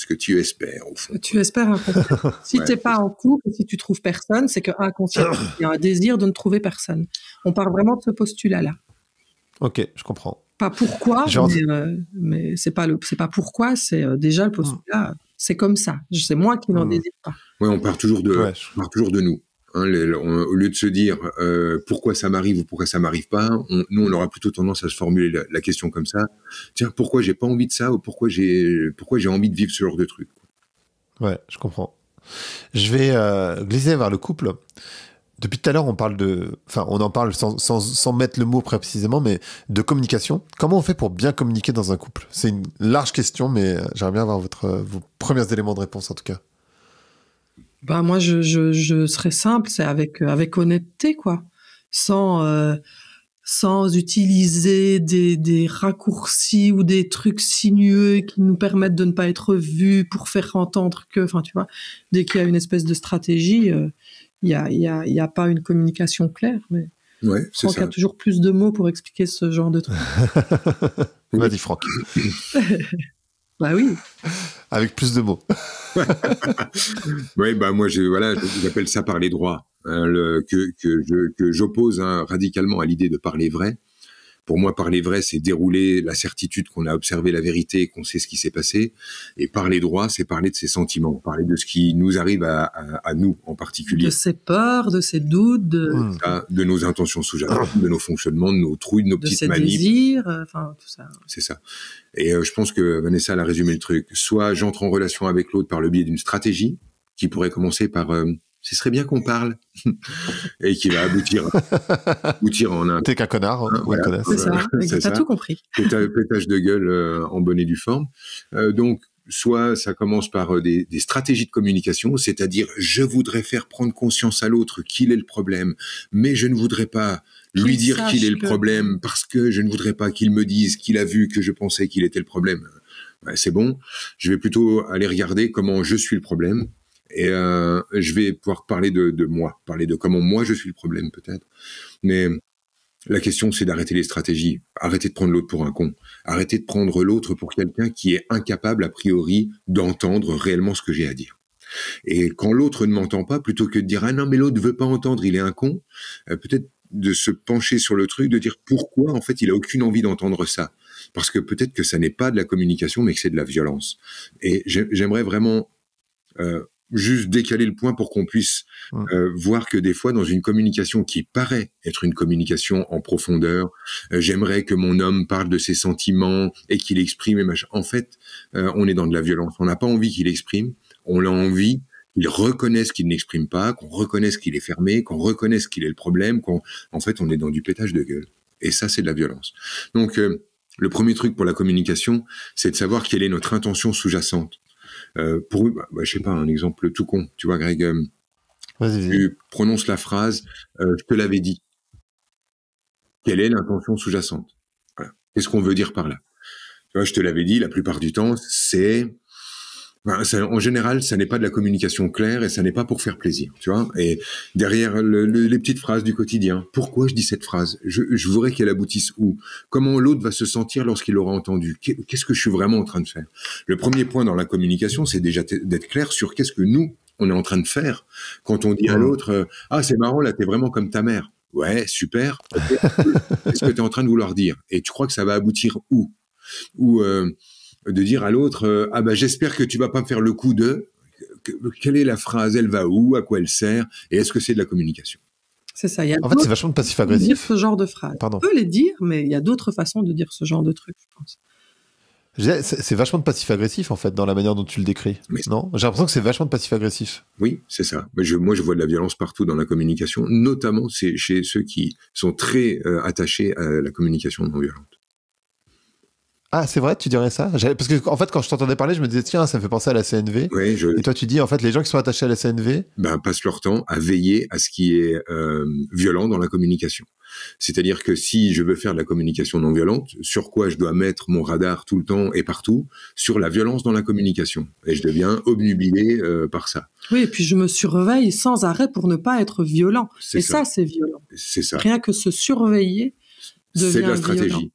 que tu espères, au fond. Tu espères inconsciemment. Si t'es pas en couple, si tu trouves personne, c'est que inconsciemment, il y a un désir de ne trouver personne. On part vraiment de ce postulat-là. Ok, je comprends. Pas pourquoi, mais c'est pas pourquoi, c'est déjà le postulat. C'est comme ça. C'est moi qui n'en désire pas. Ouais, on part toujours de nous. Hein, au lieu de se dire pourquoi ça m'arrive ou pourquoi ça m'arrive pas, nous on aura plutôt tendance à se formuler la question comme ça. Tiens, pourquoi j'ai pas envie de ça ou pourquoi j'ai envie de vivre ce genre de truc. Ouais, je comprends. Je vais glisser vers le couple. Depuis tout à l'heure, on en parle sans mettre le mot précisément, mais de communication. Comment on fait pour bien communiquer dans un couple? C'est une large question, mais j'aimerais bien avoir vos premiers éléments de réponse en tout cas. Bah moi, je serais simple, c'est avec honnêteté, quoi, sans utiliser des raccourcis ou des trucs sinueux qui nous permettent de ne pas être vus pour faire entendre que, enfin, tu vois, dès qu'il y a une espèce de stratégie, il y a pas une communication claire, mais ouais, c'est ça. Il y a toujours plus de mots pour expliquer ce genre de trucs. Vas-y, Franck. Bah oui. Avec plus de mots. Oui, bah moi, j'appelle ça parler droit, hein, que j'oppose radicalement à l'idée de parler vrai. Pour moi, parler vrai, c'est dérouler la certitude qu'on a observé la vérité, qu'on sait ce qui s'est passé. Et parler droit, c'est parler de ses sentiments, parler de ce qui nous arrive à nous en particulier. De ses peurs, de ses doutes, de nos intentions sous-jacentes, de nos fonctionnements, de nos trouilles, de nos petites manies. De ses désirs, enfin tout ça. C'est ça. Et je pense que Vanessa, elle a résumé le truc. Soit j'entre en relation avec l'autre par le biais d'une stratégie, qui pourrait commencer par ce serait bien qu'on parle, et qui va aboutir en un... T'es qu'un connard, voilà, c'est ça, t'as tout compris. Pétage de gueule en bonne et due forme. Donc, soit ça commence par des stratégies de communication, c'est-à-dire je voudrais faire prendre conscience à l'autre qu'il est le problème, mais je ne voudrais pas lui dire qu'il est le problème parce que je ne voudrais pas qu'il me dise qu'il a vu que je pensais qu'il était le problème. Ouais, c'est bon, je vais plutôt aller regarder comment je suis le problème. Et je vais pouvoir parler de moi, parler de comment moi je suis le problème peut-être. Mais la question, c'est d'arrêter les stratégies, arrêter de prendre l'autre pour un con, arrêter de prendre l'autre pour quelqu'un qui est incapable a priori d'entendre réellement ce que j'ai à dire. Et quand l'autre ne m'entend pas, plutôt que de dire ah non mais l'autre veut pas entendre, il est un con, peut-être de se pencher sur le truc, de dire pourquoi en fait il a aucune envie d'entendre ça, parce que peut-être que ça n'est pas de la communication mais que c'est de la violence. Et j'aimerais vraiment juste décaler le point pour qu'on puisse voir que des fois, dans une communication qui paraît être une communication en profondeur, j'aimerais que mon homme parle de ses sentiments et qu'il exprime et machin. En fait, on est dans de la violence. On n'a pas envie qu'il exprime. On a envie qu'il reconnaisse qu'il n'exprime pas, qu'on reconnaisse qu'il est fermé, qu'on reconnaisse qu'il est le problème. En fait, on est dans du pétage de gueule. Et ça, c'est de la violence. Donc, le premier truc pour la communication, c'est de savoir quelle est notre intention sous-jacente. Je sais pas, un exemple tout con. Tu vois, Greg, tu prononces la phrase « je te l'avais dit ». Quelle est l'intention sous-jacente? Voilà. Qu'est-ce qu'on veut dire par là? Tu vois, je te l'avais dit, la plupart du temps, c'est Ben, en général, ça n'est pas de la communication claire et ça n'est pas pour faire plaisir, tu vois. Et derrière les petites phrases du quotidien, pourquoi je dis cette phrase? Je voudrais qu'elle aboutisse où? Comment l'autre va se sentir lorsqu'il l'aura entendu? Qu'est-ce que je suis vraiment en train de faire? Le premier point dans la communication, c'est déjà d'être clair sur qu'est-ce que nous, on est en train de faire. Quand on dit à l'autre, ah, c'est marrant, là, t'es vraiment comme ta mère. Ouais, super. Qu'est-ce que t'es en train de vouloir dire? Et tu crois que ça va aboutir où? Ou de dire à l'autre ah bah j'espère que tu vas pas me faire le coup de quelle est la phrase, elle va où, à quoi elle sert, et est-ce que c'est de la communication? C'est ça. En fait, c'est vachement de passif-agressif. Dire ce genre de phrase. Pardon. On peut les dire, mais il y a d'autres façons de dire ce genre de trucs, je pense. C'est vachement de passif-agressif, en fait, dans la manière dont tu le décris. Non? J'ai l'impression que c'est vachement de passif-agressif. Oui, c'est ça. Moi, je vois de la violence partout dans la communication, notamment chez ceux qui sont très attachés à la communication non violente. Ah, c'est vrai, tu dirais ça? Parce que, en fait, quand je t'entendais parler, je me disais, tiens, ça me fait penser à la CNV. Oui, Et toi, tu dis, en fait, les gens qui sont attachés à la CNV passent leur temps à veiller à ce qui est violent dans la communication. C'est-à-dire que si je veux faire de la communication non violente, sur quoi je dois mettre mon radar tout le temps et partout? Sur la violence dans la communication. Et je deviens obnubilé par ça. Oui, et puis je me surveille sans arrêt pour ne pas être violent. Et ça, c'est violent. C'est ça. Rien que se surveiller devient c'est de la stratégie. Violent.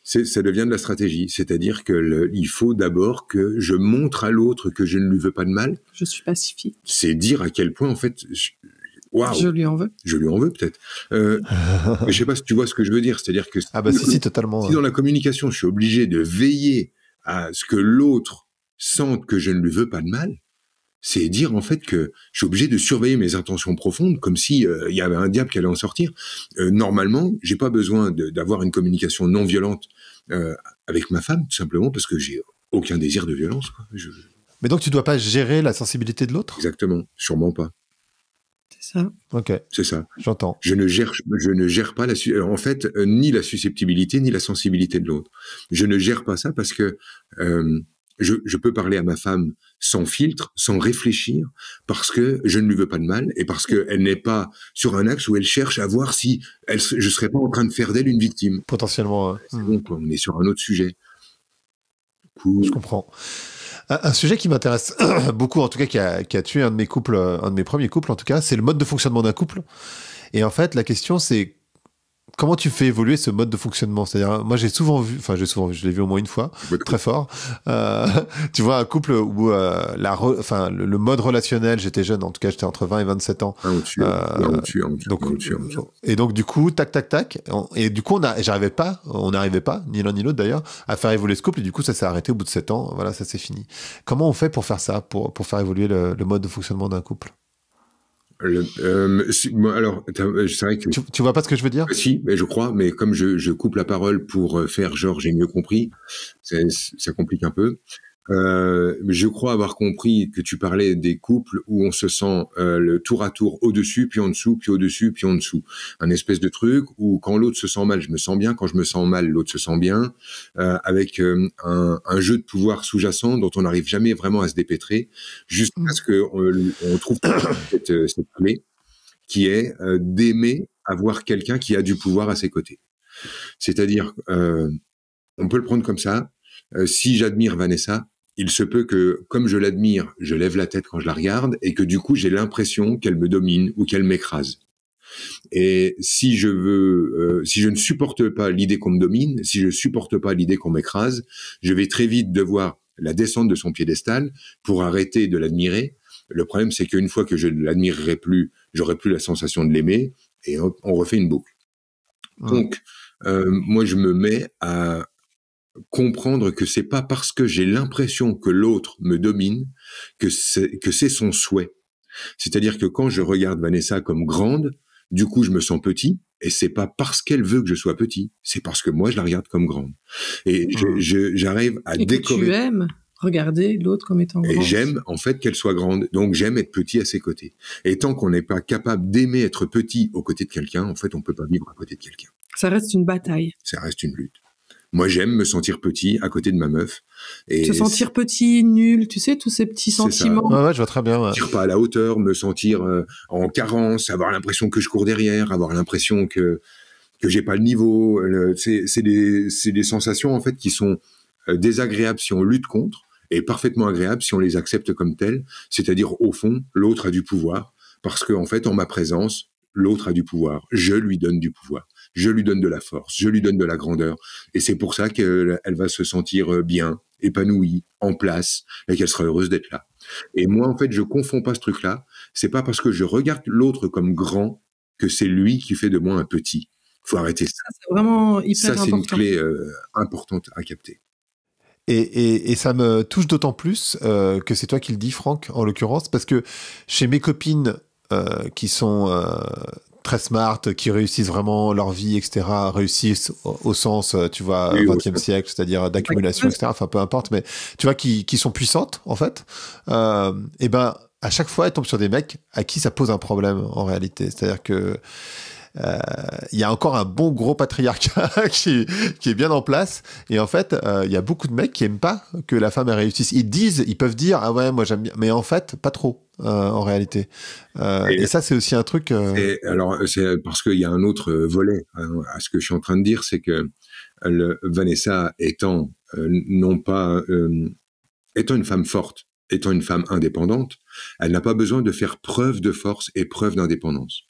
Ça devient de la stratégie. C'est-à-dire que il faut d'abord que je montre à l'autre que je ne lui veux pas de mal. Je suis pacifique. C'est dire à quel point, en fait, waouh, je lui en veux. Je lui en veux, peut-être. Je sais pas si tu vois ce que je veux dire. C'est-à-dire que si, totalement. Si dans la communication, je suis obligé de veiller à ce que l'autre sente que je ne lui veux pas de mal, c'est dire en fait que je suis obligé de surveiller mes intentions profondes comme si il y avait un diable qui allait en sortir. Normalement, j'ai pas besoin d'avoir une communication non violente avec ma femme, tout simplement parce que j'ai aucun désir de violence, quoi. Mais donc tu dois pas gérer la sensibilité de l'autre? Exactement, sûrement pas. C'est ça. Ok. C'est ça. J'entends. Je ne gère pas en fait ni la susceptibilité ni la sensibilité de l'autre. Je ne gère pas ça parce que je peux parler à ma femme sans filtre, sans réfléchir, parce que je ne lui veux pas de mal et parce qu'elle n'est pas sur un axe où elle cherche à voir si je serais pas en train de faire d'elle une victime. Potentiellement. C'est bon, quoi, on est sur un autre sujet. Cool. Je comprends. Un sujet qui m'intéresse beaucoup, en tout cas qui a tué un de mes premiers couples, en tout cas, c'est le mode de fonctionnement d'un couple. Et en fait, la question, c'est comment tu fais évoluer ce mode de fonctionnement? C'est-à-dire, moi, je l'ai vu au moins une fois, très fort. Tu vois, un couple où le mode relationnel, j'étais jeune, en tout cas, j'étais entre 20 et 27 ans. Et donc, du coup, tac. Et du coup, on n'arrivait pas, ni l'un ni l'autre d'ailleurs, à faire évoluer ce couple. Et du coup, ça s'est arrêté au bout de 7 ans. Voilà, ça c'est fini. Comment on fait pour faire ça, pour faire évoluer le mode de fonctionnement d'un couple? Alors, c'est vrai que tu vois pas ce que je veux dire? Si, mais je crois, mais comme je coupe la parole pour faire genre j'ai mieux compris, ça complique un peu. Je crois avoir compris que tu parlais des couples où on se sent le tour à tour au-dessus, puis en dessous, puis au-dessus, puis en dessous. Un espèce de truc où quand l'autre se sent mal, je me sens bien, quand je me sens mal, l'autre se sent bien, avec un jeu de pouvoir sous-jacent dont on n'arrive jamais vraiment à se dépêtrer, jusqu'à ce qu'on trouve cette clé qui est d'aimer avoir quelqu'un qui a du pouvoir à ses côtés. C'est-à-dire, on peut le prendre comme ça, si j'admire Vanessa, il se peut que, comme je l'admire, je lève la tête quand je la regarde et que du coup, j'ai l'impression qu'elle me domine ou qu'elle m'écrase. Et si je ne supporte pas l'idée qu'on me domine, si je supporte pas l'idée qu'on m'écrase, je vais très vite devoir la descendre de son piédestal pour arrêter de l'admirer. Le problème, c'est qu'une fois que je ne l'admirerai plus, j'aurai plus la sensation de l'aimer et hop, on refait une boucle. Donc, moi, je me mets à comprendre que c'est pas parce que j'ai l'impression que l'autre me domine que c'est son souhait. C'est-à-dire que quand je regarde Vanessa comme grande, du coup je me sens petit et c'est pas parce qu'elle veut que je sois petit, c'est parce que moi je la regarde comme grande. Et j'arrive à décorer. Et que tu aimes regarder l'autre comme étant grande. Et j'aime en fait qu'elle soit grande, donc j'aime être petit à ses côtés. Et tant qu'on n'est pas capable d'aimer être petit aux côtés de quelqu'un, en fait on peut pas vivre à côté de quelqu'un. Ça reste une bataille. Ça reste une lutte. Moi, j'aime me sentir petit à côté de ma meuf. Et se sentir petit, nul, tu sais, tous ces petits sentiments. Ouais, je vois très bien. Ouais. Me sentir pas à la hauteur, me sentir en carence, avoir l'impression que je cours derrière, avoir l'impression que j'ai pas le niveau. C'est des sensations en fait qui sont désagréables si on lutte contre et parfaitement agréables si on les accepte comme tels, c'est-à-dire au fond, l'autre a du pouvoir, parce qu'en fait, en ma présence, l'autre a du pouvoir, je lui donne du pouvoir, je lui donne de la force, je lui donne de la grandeur, et c'est pour ça qu'elle va se sentir bien, épanouie, en place, et qu'elle sera heureuse d'être là. Et moi, en fait, je confonds pas ce truc-là, c'est pas parce que je regarde l'autre comme grand que c'est lui qui fait de moi un petit. Faut arrêter ça. C'est vraiment hyper Ça, c'est important. une clé importante à capter. Et ça me touche d'autant plus que c'est toi qui le dis, Franck, en l'occurrence, parce que chez mes copines qui sont très smart, qui réussissent vraiment leur vie, etc., réussissent au sens, tu vois, Oui, 20e siècle, c'est-à-dire d'accumulation, etc., enfin, peu importe, mais tu vois, qui sont puissantes, en fait, et ben, à chaque fois, elles tombent sur des mecs à qui ça pose un problème, en réalité. C'est-à-dire que il y a encore un bon gros patriarcat qui est bien en place, et en fait il y a beaucoup de mecs qui aiment pas que la femme elle réussisse. Ils peuvent dire ah ouais moi j'aime bien, mais en fait pas trop en réalité, et ça c'est aussi un truc alors c'est parce qu'il y a un autre volet à ce que je suis en train de dire, c'est que Vanessa étant non pas étant une femme forte, étant une femme indépendante, elle n'a pas besoin de faire preuve de force et preuve d'indépendance.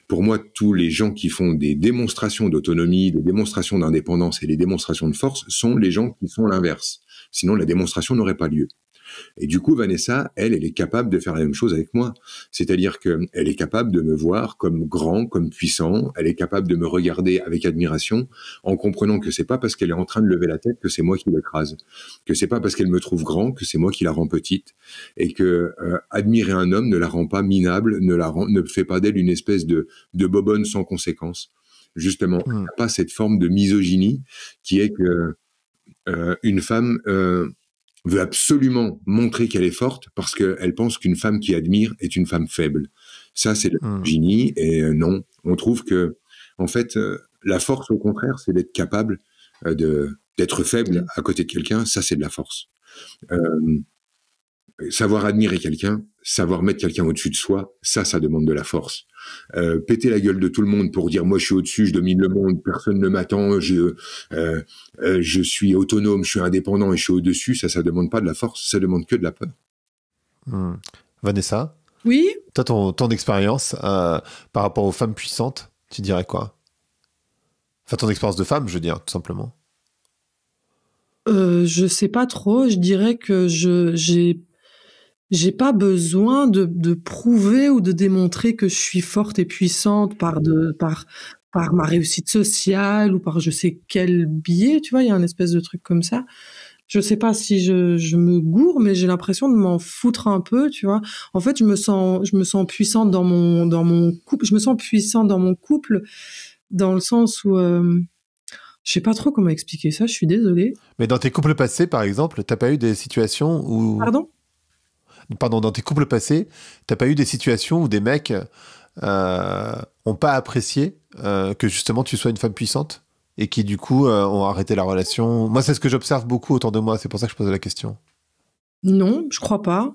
Pour moi, tous les gens qui font des démonstrations d'autonomie, des démonstrations d'indépendance et des démonstrations de force sont les gens qui font l'inverse. Sinon, la démonstration n'aurait pas lieu. Et du coup, Vanessa, elle est capable de faire la même chose avec moi. C'est-à-dire qu'elle est capable de me voir comme grand, comme puissant. Elle est capable de me regarder avec admiration, en comprenant que c'est pas parce qu'elle est en train de lever la tête que c'est moi qui l'écrase. Que c'est pas parce qu'elle me trouve grand que c'est moi qui la rends petite. Et que admirer un homme ne la rend pas minable, ne fait pas d'elle une espèce de bobonne sans conséquence. Justement, elle n'a pas cette forme de misogynie qui est que une femme veut absolument montrer qu'elle est forte parce qu'elle pense qu'une femme qui admire est une femme faible. Ça, c'est de la misogynie, et non. On trouve que, en fait, la force, au contraire, c'est d'être capable d'être faible à côté de quelqu'un. Ça, c'est de la force. Savoir admirer quelqu'un, savoir mettre quelqu'un au-dessus de soi, ça demande de la force. Péter la gueule de tout le monde pour dire moi je suis au-dessus, je domine le monde, personne ne m'attend, je suis autonome, je suis indépendant et je suis au-dessus, ça demande pas de la force, ça demande que de la peur. Vanessa, oui, toi ton expérience par rapport aux femmes puissantes, tu dirais quoi? Enfin ton expérience de femme, je veux dire, tout simplement. Je sais pas trop, je dirais que j'ai pas besoin de prouver ou de démontrer que je suis forte et puissante par ma réussite sociale ou par je sais quel biais, tu vois, il y a un espèce de truc comme ça. Je sais pas si je me gourre, mais j'ai l'impression de m'en foutre un peu, tu vois. En fait, je me sens puissante dans mon couple, je me sens puissante dans mon couple dans le sens où je sais pas trop comment expliquer ça, je suis désolée. Mais dans tes couples passés, par exemple, t'as pas eu des situations où... Pardon, dans tes couples passés, t'as pas eu des situations où des mecs ont pas apprécié que justement tu sois une femme puissante et qui du coup ont arrêté la relation? Moi, c'est ce que j'observe beaucoup autour de moi, c'est pour ça que je posais la question. Non, je crois pas.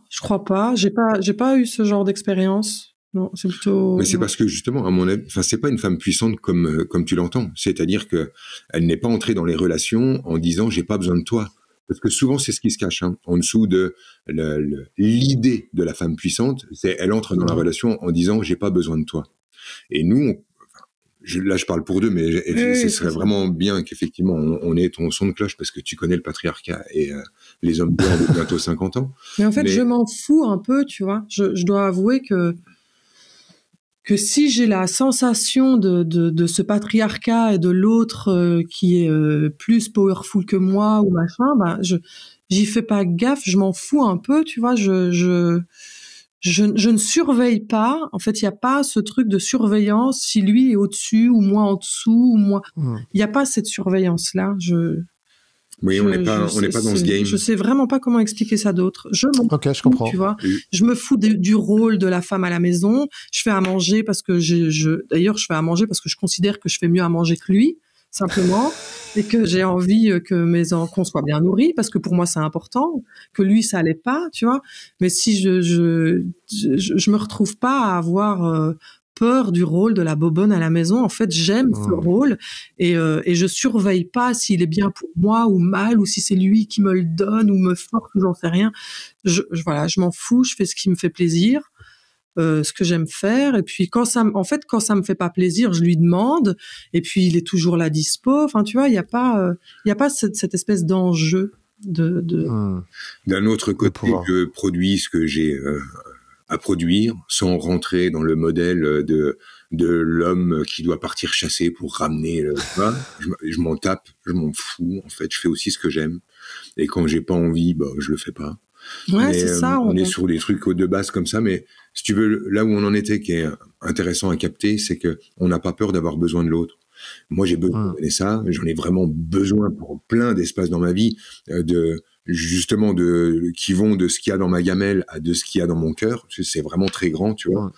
J'ai pas eu ce genre d'expérience. Non, c'est plutôt... Mais c'est parce que justement, à mon avis, enfin, c'est pas une femme puissante comme tu l'entends. C'est-à-dire que elle n'est pas entrée dans les relations en disant j'ai pas besoin de toi. Parce que souvent, c'est ce qui se cache en dessous de l'idée de la femme puissante. C'est elle entre dans la relation en disant j'ai pas besoin de toi. Et nous, là, je parle pour deux, mais ce serait vraiment bien qu'effectivement on ait ton son de cloche parce que tu connais le patriarcat et les hommes blancs de bientôt 50 ans. Mais en fait, je m'en fous un peu, tu vois. Je dois avouer que si j'ai la sensation de ce patriarcat et de l'autre qui est plus powerful que moi ou machin, bah j'y fais pas gaffe, je m'en fous un peu, tu vois. Je ne surveille pas. En fait, il y a pas ce truc de surveillance si lui est au-dessus ou moi en dessous ou moi. Il y a pas cette surveillance là. Oui, on n'est pas dans ce game. Je sais vraiment pas comment expliquer ça d'autre. Je comprends. Tu vois, je me fous du rôle de la femme à la maison. Je fais à manger parce que d'ailleurs, je fais à manger parce que je considère que je fais mieux à manger que lui, simplement, et que j'ai envie qu'on soit bien nourris parce que pour moi c'est important. Que lui ça allait pas, tu vois. Mais si je me retrouve pas à avoir peur du rôle de la bobonne à la maison. En fait, j'aime ce rôle et je surveille pas s'il est bien pour moi ou mal, ou si c'est lui qui me le donne ou me force, ou j'en sais rien. Voilà, je m'en fous, je fais ce qui me fait plaisir. Ce que j'aime faire, et puis quand ça me fait pas plaisir, je lui demande, et puis il est toujours là dispo. Enfin, tu vois, il y a pas cette espèce d'enjeu D'un autre côté, je produis ce que j'ai à produire sans rentrer dans le modèle de l'homme qui doit partir chasser pour ramener le je m'en tape, je m'en fous. En fait, je fais aussi ce que j'aime, et quand j'ai pas envie, je le fais pas. Ouais, c'est ça. On est sur des trucs de base comme ça, mais si tu veux, là où on en était, qui est intéressant à capter, c'est que on n'a pas peur d'avoir besoin de l'autre. Moi, j'ai besoin de ça, j'en ai vraiment besoin pour plein d'espaces dans ma vie, qui vont de ce qu'il y a dans ma gamelle à de ce qu'il y a dans mon cœur. C'est vraiment très grand, tu vois.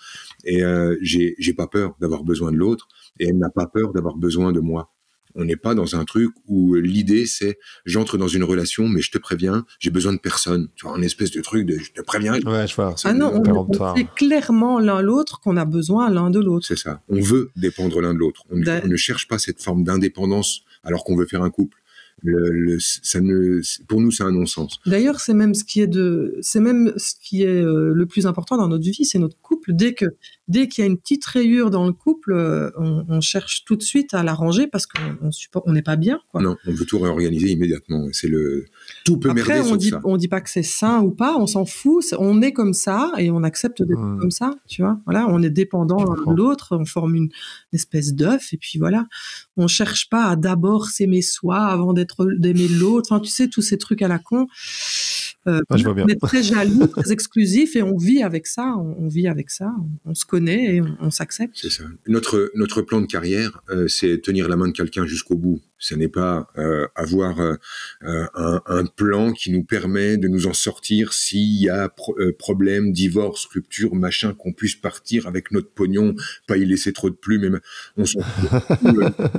Et j'ai pas peur d'avoir besoin de l'autre, et elle n'a pas peur d'avoir besoin de moi. On n'est pas dans un truc où l'idée c'est j'entre dans une relation, mais je te préviens, j'ai besoin de personne. Tu vois, un espèce de truc de je te préviens. Ouais, je vois. Ah non, on sait clairement l'un l'autre qu'on a besoin l'un de l'autre. C'est ça. On veut dépendre l'un de l'autre. On ne cherche pas cette forme d'indépendance alors qu'on veut faire un couple. Pour nous, c'est un non-sens. D'ailleurs, c'est même ce qui est le plus important dans notre vie, c'est notre couple. Dès qu'il y a une petite rayure dans le couple, on cherche tout de suite à l'arranger parce qu'on n'est pas bien, quoi. Non, on veut tout réorganiser immédiatement. Tout peut merder sauf ça. On dit pas que c'est sain ou pas, on s'en fout. On est comme ça et on accepte d'être comme ça, tu vois. Voilà, on est dépendant l'un de l'autre, on forme une espèce d'œuf, et puis voilà. On cherche pas à d'abord s'aimer soi avant d'aimer l'autre. Enfin, tu sais, tous ces trucs à la con. Je vois bien. On est très jaloux, très exclusif, et on vit avec ça. On vit avec ça. On se connaît et on s'accepte. C'est ça. Notre plan de carrière, c'est tenir la main de quelqu'un jusqu'au bout. Ce n'est pas avoir un plan qui nous permet de nous en sortir s'il y a problème, divorce, rupture, machin, qu'on puisse partir avec notre pognon, pas y laisser trop de plumes. On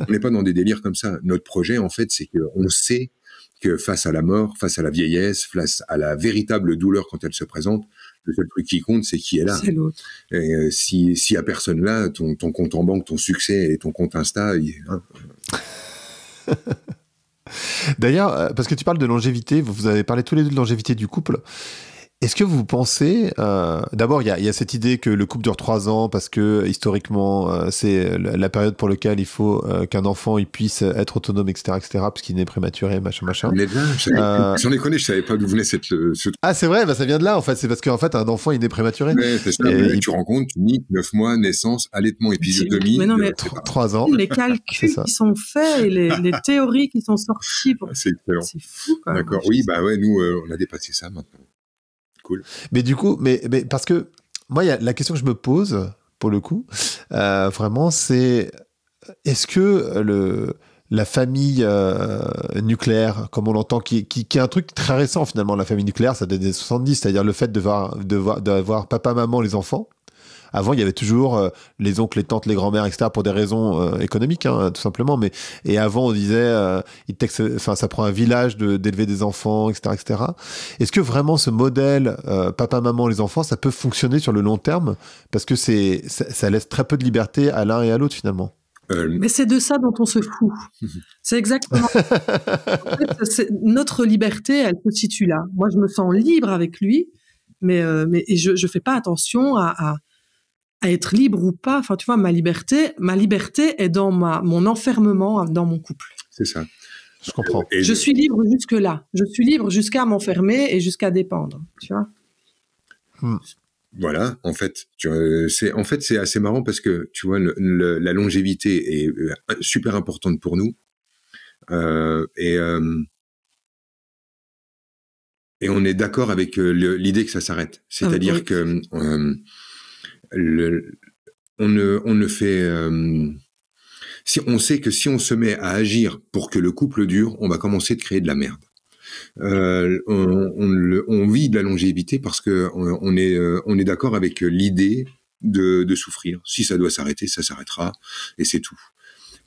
n'est pas dans des délires comme ça. Notre projet, en fait, c'est qu'on sait que face à la mort, face à la vieillesse, face à la véritable douleur quand elle se présente, le seul truc qui compte, c'est qui est là. C'est l'autre. Et s'il y a personne là, ton compte en banque, ton succès et ton compte Insta, D'ailleurs, parce que tu parles de longévité, vous avez parlé tous les deux de longévité du couple. Est-ce que vous pensez... d'abord, il y a cette idée que le couple dure 3 ans parce que, historiquement, c'est la période pour laquelle il faut qu'un enfant il puisse être autonome, etc., puisqu'il naît prématuré, machin. J'en ai connu, je savais pas d'où venait ce... Ah, c'est vrai, ça vient de là, en fait. C'est parce qu'en fait, un enfant, il naît prématuré. Ouais, c'est ça. Tu rencontres, tu niques 9 mois, naissance, allaitement, épisiotomie. Mais non, mais 3 ans. Les calculs qui sont faits et les théories qui sont sorties. C'est excellent. C'est fou, quand même. D'accord. Oui, nous, on a dépassé ça maintenant. Cool. Mais du coup, mais parce que moi, la question que je me pose, pour le coup, vraiment, c'est est-ce que la famille nucléaire, comme on l'entend, qui est un truc très récent finalement, la famille nucléaire, ça date des 70, c'est-à-dire le fait d'avoir papa, maman, les enfants. Avant, il y avait toujours les oncles, les tantes, les grands-mères, etc., pour des raisons économiques, hein, tout simplement. Et avant, on disait, ça prend un village d'élever des enfants, etc. Est-ce que vraiment ce modèle papa, maman, les enfants, ça peut fonctionner sur le long terme? Parce que ça laisse très peu de liberté à l'un et à l'autre, finalement. Mais c'est de ça dont on se fout. C'est exactement. En fait, notre liberté, elle se situe là. Moi, je me sens libre avec lui, mais je fais pas attention à être libre ou pas. Enfin, tu vois, ma liberté est dans mon enfermement dans mon couple. C'est ça. Je comprends. Et je suis libre jusque-là. Je suis libre jusqu'à m'enfermer et jusqu'à dépendre. Tu vois. Voilà, en fait, c'est assez marrant parce que, tu vois, la longévité est super importante pour nous. Et on est d'accord avec l'idée que ça s'arrête. C'est-à-dire que on ne fait... si on sait que si on se met à agir pour que le couple dure, on va commencer de créer de la merde. On vit de la longévité parce que on est d'accord avec l'idée de souffrir. Si ça doit s'arrêter, ça s'arrêtera et c'est tout.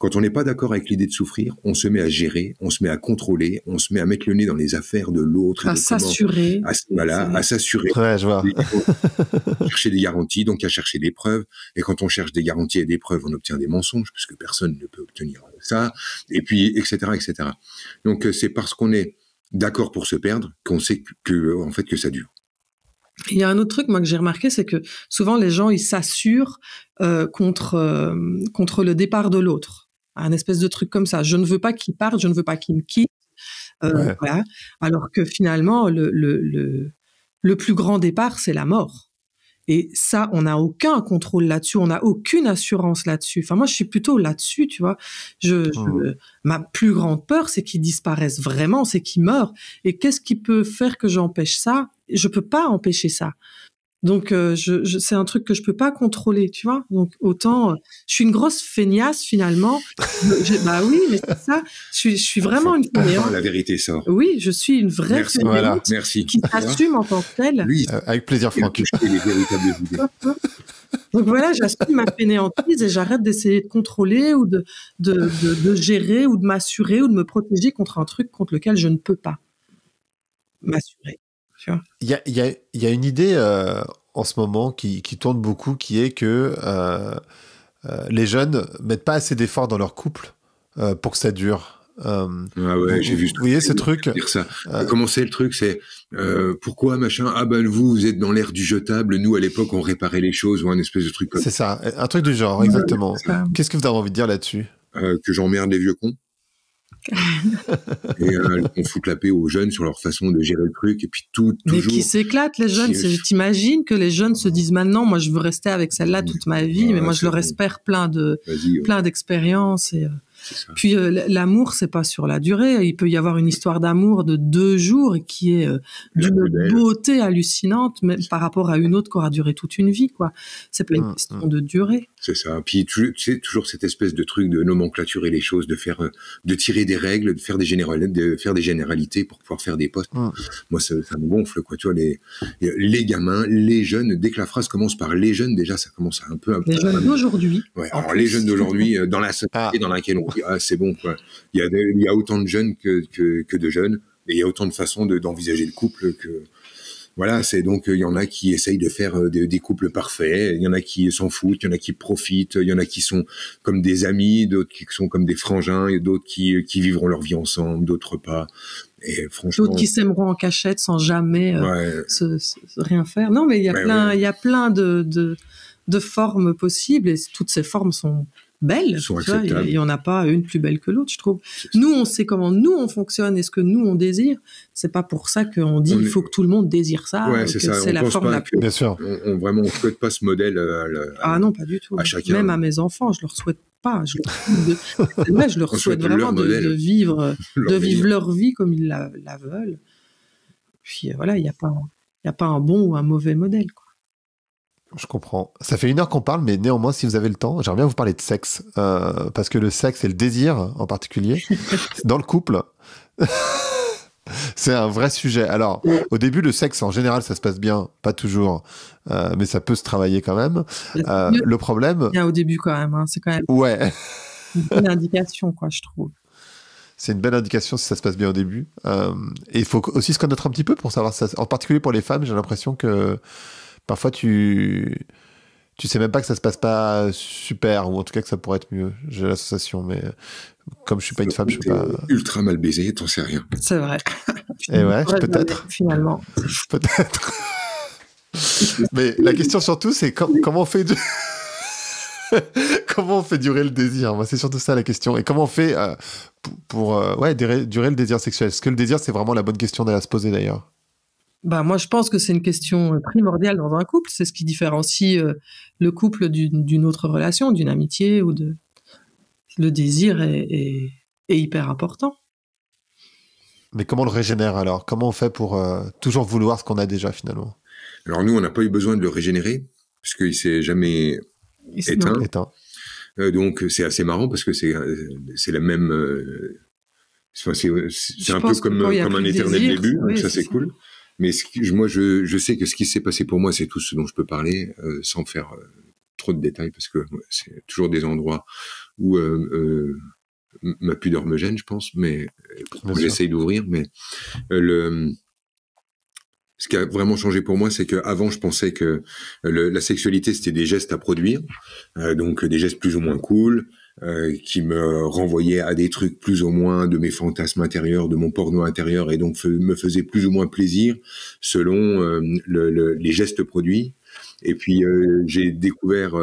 Quand on n'est pas d'accord avec l'idée de souffrir, on se met à gérer, on se met à contrôler, on se met à mettre le nez dans les affaires de l'autre. À s'assurer. À s'assurer. Ouais, je vois. Chercher des garanties, donc à chercher des preuves. Et quand on cherche des garanties et des preuves, on obtient des mensonges, puisque personne ne peut obtenir ça. Et puis, etc., etc. Donc, c'est parce qu'on est d'accord pour se perdre qu'on sait en fait, que ça dure. Il y a un autre truc, moi, que j'ai remarqué, c'est que souvent, les gens, ils s'assurent contre le départ de l'autre. Un espèce de truc comme ça. Je ne veux pas qu'il parte, je ne veux pas qu'il me quitte. Ouais. Voilà. Alors que finalement, le plus grand départ, c'est la mort. Et ça, on n'a aucun contrôle là-dessus, on n'a aucune assurance là-dessus. Enfin, moi, je suis plutôt là-dessus, tu vois. Ma plus grande peur, c'est qu'ils disparaissent vraiment, c'est qu'ils meurent. Et qu'est-ce qui peut faire que j'empêche ça? Je peux pas empêcher ça. Donc, c'est un truc que je peux pas contrôler, tu vois. Donc, autant, je suis une grosse feignasse finalement. Bah oui, mais c'est ça. Je suis vraiment une fainéante. La vérité sort. Oui, je suis une vraie fainéante qui s'assume en tant que telle. Lui, avec plaisir, Franck. Les véritables idées. Donc voilà, j'assume ma fainéantise et j'arrête d'essayer de contrôler ou de gérer ou de m'assurer ou de me protéger contre un truc contre lequel je ne peux pas m'assurer. Il y a une idée en ce moment qui tourne beaucoup, qui est que les jeunes mettent pas assez d'efforts dans leur couple pour que ça dure. Ah ouais, j'ai vu. Vous voyez ce truc dire ça. Comment c'est le truc? C'est pourquoi machin? Ah ben vous êtes dans l'ère du jetable. Nous à l'époque on réparait les choses ou un espèce de truc comme ça. C'est ça, un truc du genre, exactement. Qu'est-ce que vous avez envie de dire là-dessus? Que j'emmerde les vieux cons. Et on fout la paix aux jeunes sur leur façon de gérer le truc et puis toujours. Mais qui s'éclatent les jeunes. T'imagines que les jeunes se disent maintenant, moi je veux rester avec celle-là toute ma vie, mais moi je leur espère plein d'expériences et. Puis l'amour, c'est pas sur la durée. Il peut y avoir une histoire d'amour de 2 jours qui est d'une beauté hallucinante, même par rapport à une autre qui aura duré toute une vie, quoi. C'est pas une question de durée. C'est ça. Puis tu sais, toujours cette espèce de truc de nomenclaturer les choses, de tirer des règles, de faire des généralités pour pouvoir faire des postes. Moi, ça me gonfle, quoi. Tu vois, les gamins, les jeunes. Dès que la phrase commence par les jeunes, déjà, ça commence à un peu. Les jeunes d'aujourd'hui. Ouais. Alors les jeunes d'aujourd'hui, dans la société dans laquelle on c'est bon, quoi. Il y a autant de jeunes que de jeunes, et il y a autant de façons d'envisager le couple que. Voilà, c'est donc il y en a qui essayent de faire des couples parfaits, il y en a qui s'en foutent, il y en a qui profitent, il y en a qui sont comme des amis, d'autres qui sont comme des frangins, et d'autres qui vivront leur vie ensemble, d'autres pas. Et franchement, d'autres qui s'aimeront en cachette sans jamais rien faire. Non, mais il y a plein de formes possibles et toutes ces formes sont belles. Il y en a pas une plus belle que l'autre, je trouve. Nous, on sait comment nous on fonctionne et ce que nous on désire. C'est pas pour ça qu'on dit il faut que tout le monde désire ça. Ouais, c'est la forme la plus. Bien sûr. On souhaite pas ce modèle. Non, pas du tout. À chacun. Même à mes enfants, je leur souhaite pas. Je leur souhaite vraiment de vivre leur vie comme ils la veulent. Puis voilà, il y a pas un bon ou un mauvais modèle, quoi. Je comprends. Ça fait 1 heure qu'on parle, mais néanmoins, si vous avez le temps, j'aimerais bien vous parler de sexe. Parce que le sexe et le désir, en particulier, dans le couple, c'est un vrai sujet. Alors, au début, le sexe, en général, ça se passe bien. Pas toujours. Mais ça peut se travailler quand même. Le problème... Bien au début, quand même. Hein. C'est quand même une bonne indication, quoi, je trouve. C'est une belle indication si ça se passe bien au début. Et il faut aussi se connaître un petit peu pour savoir ça. En particulier pour les femmes, j'ai l'impression que parfois tu sais même pas que ça se passe pas super, ou en tout cas que ça pourrait être mieux. J'ai la sensation, mais comme je suis pas une femme, je suis pas... ultra mal baisé, t'en sais rien. C'est vrai. Et ouais, peut-être. Finalement. Peut-être. Mais la question surtout, c'est comment on fait comment on fait durer le désir? Moi, c'est surtout ça la question. Et comment on fait pour durer le désir sexuel? Est-ce que le désir, c'est vraiment la bonne question à se poser d'ailleurs? Bah, moi, je pense que c'est une question primordiale dans un couple. C'est ce qui différencie le couple d'une autre relation, d'une amitié ou de... Le désir est hyper important. Mais comment on le régénère alors? Comment on fait pour toujours vouloir ce qu'on a déjà finalement? Alors nous, on n'a pas eu besoin de le régénérer, parce qu'il s'est jamais éteint. Donc c'est assez marrant, parce que c'est la même... c'est un peu comme un éternel début, donc ça c'est cool. Mais moi, je sais que ce qui s'est passé pour moi, c'est tout ce dont je peux parler, sans faire trop de détails parce que c'est toujours des endroits où ma pudeur me gêne, je pense, mais j'essaye d'ouvrir. Mais ce qui a vraiment changé pour moi, c'est qu'avant, je pensais que la sexualité, c'était des gestes à produire, donc des gestes plus ou moins cool, qui me renvoyaient à des trucs plus ou moins de mes fantasmes intérieurs, de mon porno intérieur, et donc me faisaient plus ou moins plaisir selon les gestes produits. Et puis, j'ai découvert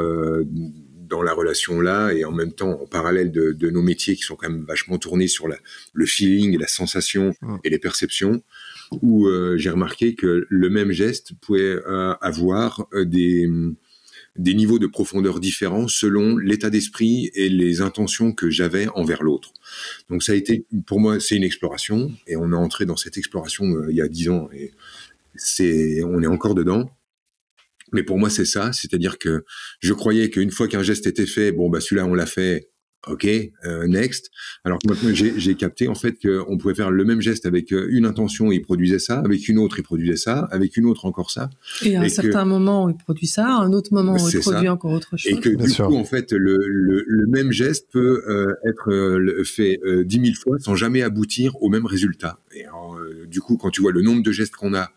dans la relation là, et en même temps, en parallèle de nos métiers qui sont quand même vachement tournés sur le feeling et la sensation et les perceptions, où j'ai remarqué que le même geste pouvait avoir des niveaux de profondeur différents selon l'état d'esprit et les intentions que j'avais envers l'autre. Donc ça a été, pour moi, c'est une exploration, et on est entré dans cette exploration il y a 10 ans, et on est encore dedans. Mais pour moi, c'est ça, c'est-à-dire que je croyais qu'une fois qu'un geste était fait, bon, bah celui-là, on l'a fait, ok, next. Alors que maintenant, j'ai capté en fait qu'on pouvait faire le même geste avec une intention, il produisait ça, avec une autre, il produisait ça, avec une autre, encore ça. Et à un certain moment, il produit ça, à un autre moment, il produit encore autre chose. Et que du coup, en fait, le même geste peut être fait 10 000 fois sans jamais aboutir au même résultat. Et alors, du coup, quand tu vois le nombre de gestes qu'on a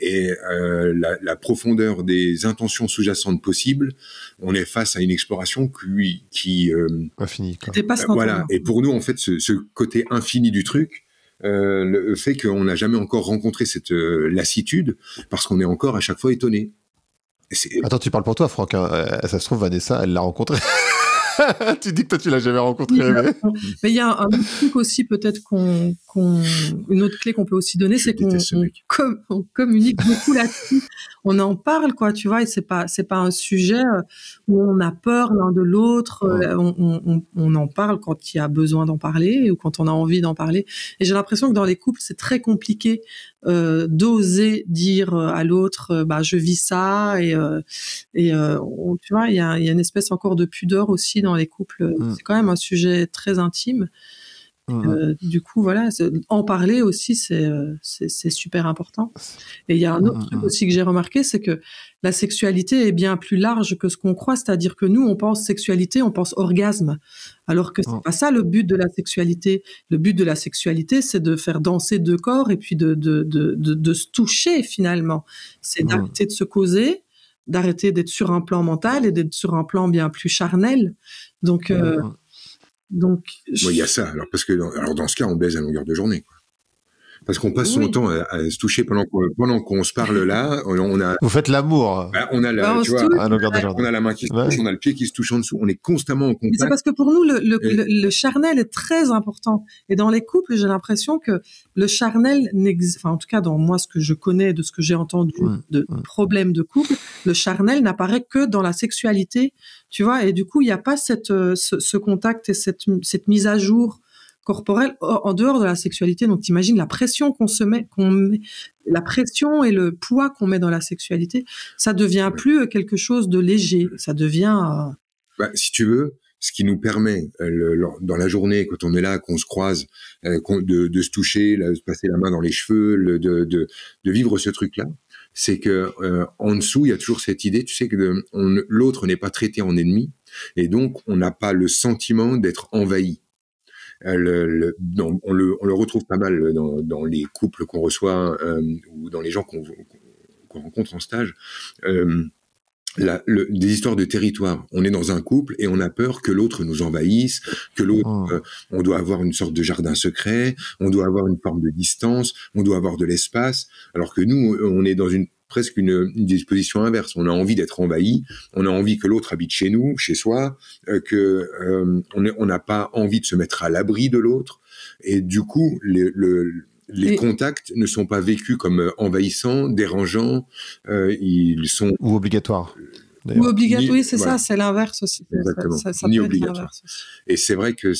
et la profondeur des intentions sous-jacentes possibles, on est face à une exploration qui infini, quoi. Voilà. Et pour nous, en fait, ce côté infini du truc le fait qu'on n'a jamais encore rencontré cette lassitude, parce qu'on est encore à chaque fois étonné. Attends, tu parles pour toi, Franck, hein. Ça se trouve, Vanessa, elle l'a rencontré. Tu dis que toi, tu l'as jamais rencontré. Mais il y a un autre truc aussi, peut-être une autre clé qu'on peut aussi donner, c'est qu'on communique beaucoup là-dessus. On en parle, quoi, tu vois, et c'est pas un sujet où on a peur l'un de l'autre. On en parle quand il y a besoin d'en parler ou quand on a envie d'en parler. Et j'ai l'impression que dans les couples, c'est très compliqué d'oser dire à l'autre, bah je vis ça, et tu vois, il y a une espèce encore de pudeur aussi dans les couples. C'est quand même un sujet très intime. Du coup, voilà, en parler aussi, c'est super important. Et il y a un autre truc aussi que j'ai remarqué, c'est que la sexualité est bien plus large que ce qu'on croit. C'est-à-dire que nous, on pense sexualité, on pense orgasme, alors que c'est pas ça le but de la sexualité. Le but de la sexualité, c'est de faire danser deux corps et puis de se toucher finalement. C'est d'arrêter de se causer, d'arrêter d'être sur un plan mental et d'être sur un plan bien plus charnel. Donc il y a ça. Alors parce que dans ce cas, on baise à longueur de journée, quoi. Parce qu'on passe son temps à se toucher pendant qu'on se parle là. Vous faites l'amour. Bah, on a à longueur de journée. On a la main qui se touche, on a le pied qui se touche en dessous. On est constamment en contact. C'est parce que pour nous, le charnel est très important. Et dans les couples, j'ai l'impression que le charnel enfin, en tout cas, dans moi, ce que je connais, de ce que j'ai entendu de problèmes de couple, le charnel n'apparaît que dans la sexualité, tu vois. Et du coup, il n'y a pas ce contact et cette mise à jour corporelle en dehors de la sexualité. Donc, t'imagines la pression qu'on met, la pression et le poids qu'on met dans la sexualité, ça devient plus quelque chose de léger. Ça devient... si tu veux, ce qui nous permet, dans la journée, quand on est là, qu'on se croise, de se toucher, de se passer la main dans les cheveux, de vivre ce truc-là, c'est que en dessous, il y a toujours cette idée, tu sais, que l'autre n'est pas traité en ennemi, et donc on n'a pas le sentiment d'être envahi. On le retrouve pas mal dans les couples qu'on reçoit ou dans les gens qu'on rencontre en stage. Des histoires de territoire. On est dans un couple et on a peur que l'autre nous envahisse, que l'autre, on doit avoir une sorte de jardin secret, on doit avoir une forme de distance, on doit avoir de l'espace, alors que nous, on est dans presque une disposition inverse. On a envie d'être envahi, on a envie que l'autre habite chez nous, chez soi, on n'a pas envie de se mettre à l'abri de l'autre, et du coup, les contacts ne sont pas vécus comme envahissants, dérangeants, ils sont... Ou obligatoires. Ou obligatoires, oui, c'est ça, c'est l'inverse aussi. Exactement, ça ni peut obligatoire. Et c'est vrai que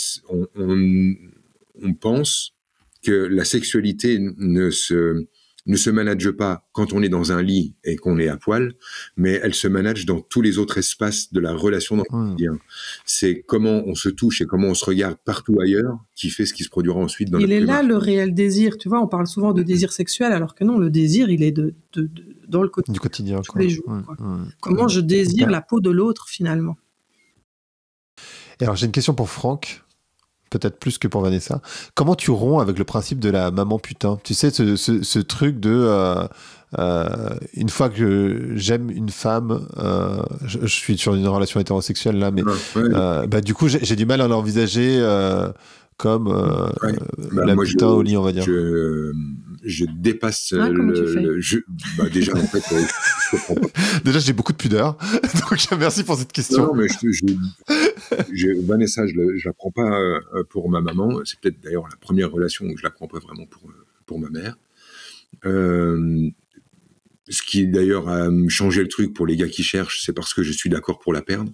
on pense que la sexualité ne se manage pas quand on est dans un lit et qu'on est à poil, mais elle se manage dans tous les autres espaces de la relation dans le quotidien. C'est comment on se touche et comment on se regarde partout ailleurs qui fait ce qui se produira ensuite dans le Il est là le réel désir, tu vois, on parle souvent de désir sexuel, alors que non, le désir, il est dans le Du quotidien, tous les jours. Quoi. Comment je désire la peau de l'autre, finalement. Et alors, j'ai une question pour Franck, peut-être plus que pour Vanessa. Comment tu romps avec le principe de la maman putain? Tu sais, ce truc de... une fois que j'aime une femme, je suis sur une relation hétérosexuelle là, mais bah, du coup, j'ai du mal à l'envisager comme la moi, putain au lit, on va dire. Je dépasse déjà, en fait, je comprends pas. Déjà, j'ai beaucoup de pudeur, donc merci pour cette question. Non, mais Vanessa, je la prends pas pour ma maman. C'est peut-être d'ailleurs la première relation où je la prends pas vraiment pour ma mère. Ce qui d'ailleurs a changé le truc pour les gars qui cherchent, c'est parce que je suis d'accord pour la perdre.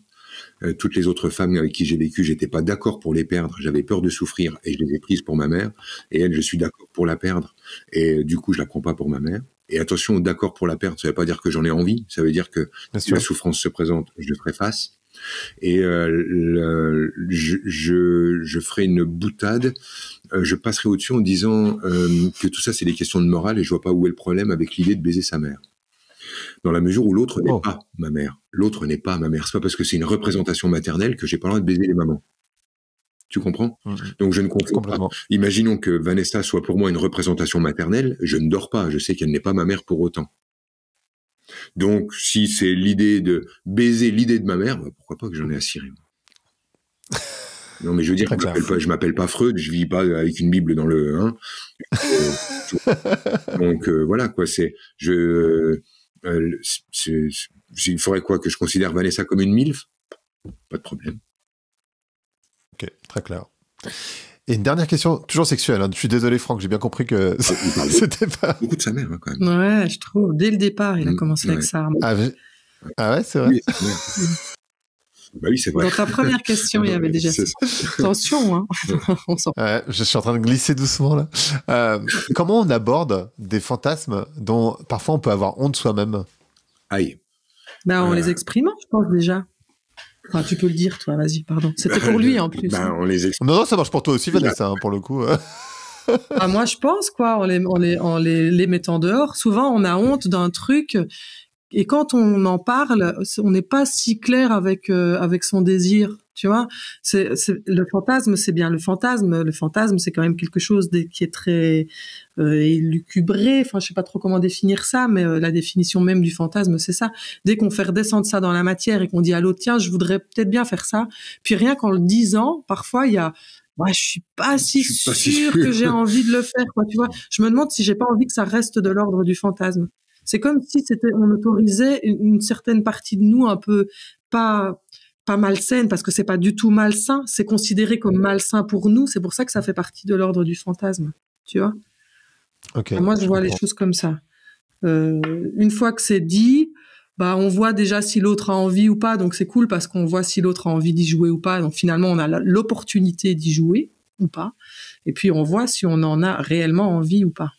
Toutes les autres femmes avec qui j'ai vécu, j'étais pas d'accord pour les perdre, j'avais peur de souffrir et je les ai prises pour ma mère. Et elle, je suis d'accord pour la perdre et du coup je la prends pas pour ma mère. Et attention, d'accord pour la perdre, ça veut pas dire que j'en ai envie, ça veut dire que si la souffrance se présente, je ferai face. Et je ferai une boutade, je passerai au-dessus en disant que tout ça c'est des questions de morale et je vois pas où est le problème avec l'idée de baiser sa mère. Dans la mesure où l'autre n'est pas ma mère. L'autre n'est pas ma mère. C'est pas parce que c'est une représentation maternelle que j'ai pas le droit de baiser les mamans. Tu comprends? Donc je ne confonds pas. Imaginons que Vanessa soit pour moi une représentation maternelle, je ne dors pas, je sais qu'elle n'est pas ma mère pour autant. Donc si c'est l'idée de baiser l'idée de ma mère, bah, pourquoi pas que j'en ai à cirer. Non mais je veux dire, je m'appelle pas Freud, je vis pas avec une Bible dans le... donc voilà quoi, il faudrait quoi, que je considère Vanessa comme une MILF? Pas de problème. Ok, très clair. Et une dernière question, toujours sexuelle. Hein. Je suis désolé, Franck, j'ai bien compris que c'était pas... Beaucoup de sa mère, hein, quand même. Ouais, je trouve. Dès le départ, il a commencé avec ça. Ah ouais, c'est vrai. Oui, bah oui, c'est vrai. Dans ta première question, il y avait déjà ça. Attention, hein. Ouais, je suis en train de glisser doucement là. Comment on aborde des fantasmes dont parfois on peut avoir honte soi-même? Aïe. Ben, en les exprimant, je pense déjà. Enfin, tu peux le dire, toi, vas-y, pardon. C'était pour lui, en plus. Non, ça marche pour toi aussi, Vanessa, hein, pour le coup. Ah, moi, je pense, quoi, en les mettant dehors, souvent, on a honte d'un truc, et quand on en parle, on n'est pas si clair avec son désir, tu vois. Le fantasme, c'est bien le fantasme. Le fantasme, c'est quand même quelque chose qui est très élucubré. Enfin, je sais pas trop comment définir ça, mais la définition même du fantasme, c'est ça. Dès qu'on fait redescendre ça dans la matière et qu'on dit à l'autre, tiens, je voudrais peut-être bien faire ça. Puis rien qu'en le disant, parfois, il y a... Ouais, je suis pas si sûre que j'ai envie de le faire, quoi, tu vois. Je me demande si j'ai pas envie que ça reste de l'ordre du fantasme. C'est comme si on autorisait une certaine partie de nous un peu pas malsaine, parce que c'est pas du tout malsain, c'est considéré comme malsain pour nous, c'est pour ça que ça fait partie de l'ordre du fantasme, tu vois. Okay, moi, je vois les choses comme ça. Une fois que c'est dit, bah, on voit déjà si l'autre a envie ou pas, donc c'est cool parce qu'on voit si l'autre a envie d'y jouer ou pas, donc finalement, on a l'opportunité d'y jouer ou pas, et puis on voit si on en a réellement envie ou pas.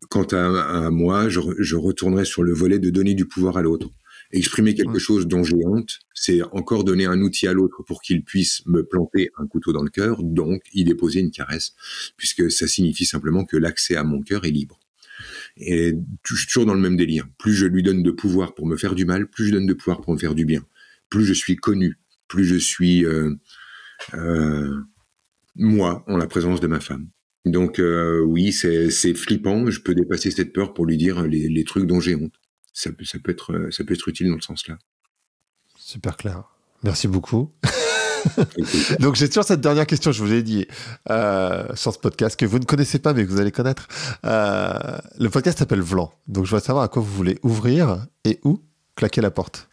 Quant à moi, je retournerai sur le volet de donner du pouvoir à l'autre. Exprimer quelque chose dont j'ai honte, c'est encore donner un outil à l'autre pour qu'il puisse me planter un couteau dans le cœur, donc y déposer une caresse, puisque ça signifie simplement que l'accès à mon cœur est libre. Et je suis toujours dans le même délire. Plus je lui donne de pouvoir pour me faire du mal, plus je donne de pouvoir pour me faire du bien. Plus je suis connu, plus je suis moi en la présence de ma femme. Donc oui, c'est flippant. Je peux dépasser cette peur pour lui dire les trucs dont j'ai honte. Ça peut être utile dans le sens-là. Super clair. Merci beaucoup. Donc j'ai toujours cette dernière question, je vous l'ai dit, sur ce podcast que vous ne connaissez pas mais que vous allez connaître. Le podcast s'appelle Vlan. Donc je veux savoir à quoi vous voulez ouvrir et où claquer la porte.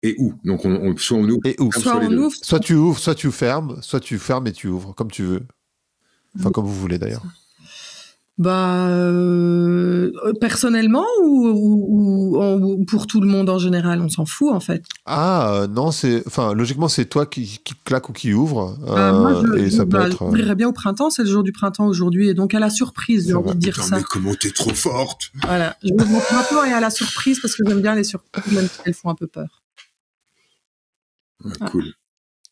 Et où? Donc soit on ouvre, et où? Soit tu ouvres, soit tu fermes, soit tu fermes et tu ouvres, comme tu veux. Enfin, comme vous voulez d'ailleurs. Bah, personnellement ou pour tout le monde en général, on s'en fout en fait. Ah non, logiquement c'est toi qui claque ou qui ouvre. Moi, j'ouvrirais bien au printemps, c'est le jour du printemps aujourd'hui, et donc à la surprise, j'ai envie de dire ça. Mais comment t'es trop forte! Voilà, je ouvre au printemps et à la surprise parce que j'aime bien les surprises, même si elles font un peu peur. Ouais,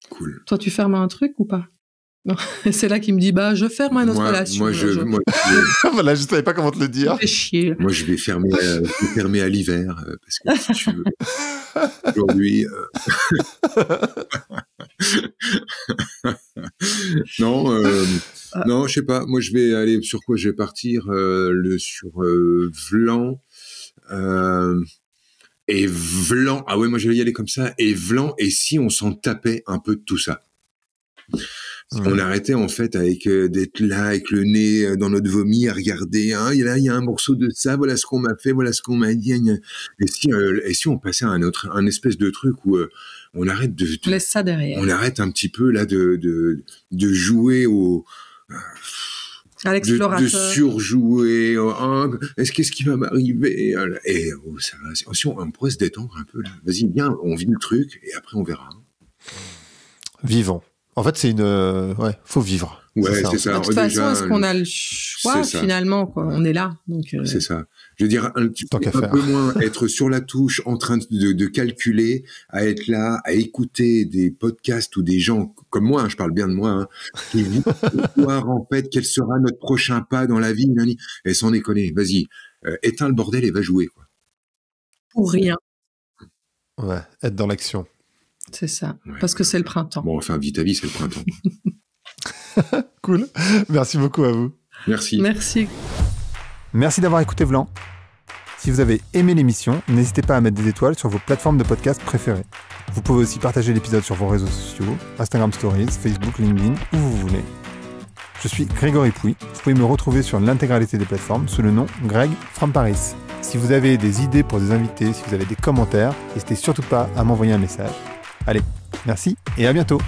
cool. Toi, tu fermes un truc ou pas? C'est là qu'il me dit, je ferme notre relation. Voilà, je savais pas comment te le dire. Ça fait chier. Moi, je vais fermer à l'hiver, parce que si tu veux, aujourd'hui... non, je sais pas. Moi, je vais aller sur quoi? Je vais partir sur Vlan. Et Vlan. Ah ouais, moi, je vais y aller comme ça. Et Vlan, et si on s'en tapait un peu de tout ça? On arrêtait en fait d'être là avec le nez dans notre vomi à regarder, il y a un morceau de ça, voilà ce qu'on m'a fait, voilà ce qu'on m'a dit, et si on passait à un espèce de truc où on arrête on laisse ça derrière, on arrête un petit peu là de jouer à l'explorateur, de surjouer, qu'est-ce qui va m'arriver, et si on pourrait se détendre un peu là, vas-y, viens, on vit le truc et après on verra. Vivons. En fait, c'est faut vivre. Ouais, c'est ça. De toute façon, est-ce qu'on a le choix finalement, quoi? On est là, donc. C'est ça. Je veux dire, un peu moins être sur la touche, en train de calculer, à être là, à écouter des podcasts ou des gens comme moi, je parle bien de moi, qui vont voir en fait quel sera notre prochain pas dans la vie. Et sans déconner, vas-y, éteins le bordel et va jouer, quoi. Pour rien. Ouais, être dans l'action. C'est ça, parce que c'est le printemps. Bon, enfin, vite à vie, c'est le printemps. Cool. Merci beaucoup à vous. Merci. Merci d'avoir écouté Vlan. Si vous avez aimé l'émission, n'hésitez pas à mettre des étoiles sur vos plateformes de podcast préférées. Vous pouvez aussi partager l'épisode sur vos réseaux sociaux, Instagram Stories, Facebook, LinkedIn, où vous voulez. Je suis Grégory Pouy. Vous pouvez me retrouver sur l'intégralité des plateformes sous le nom Greg from Paris. Si vous avez des idées pour des invités, si vous avez des commentaires, n'hésitez surtout pas à m'envoyer un message. Allez, merci et à bientôt.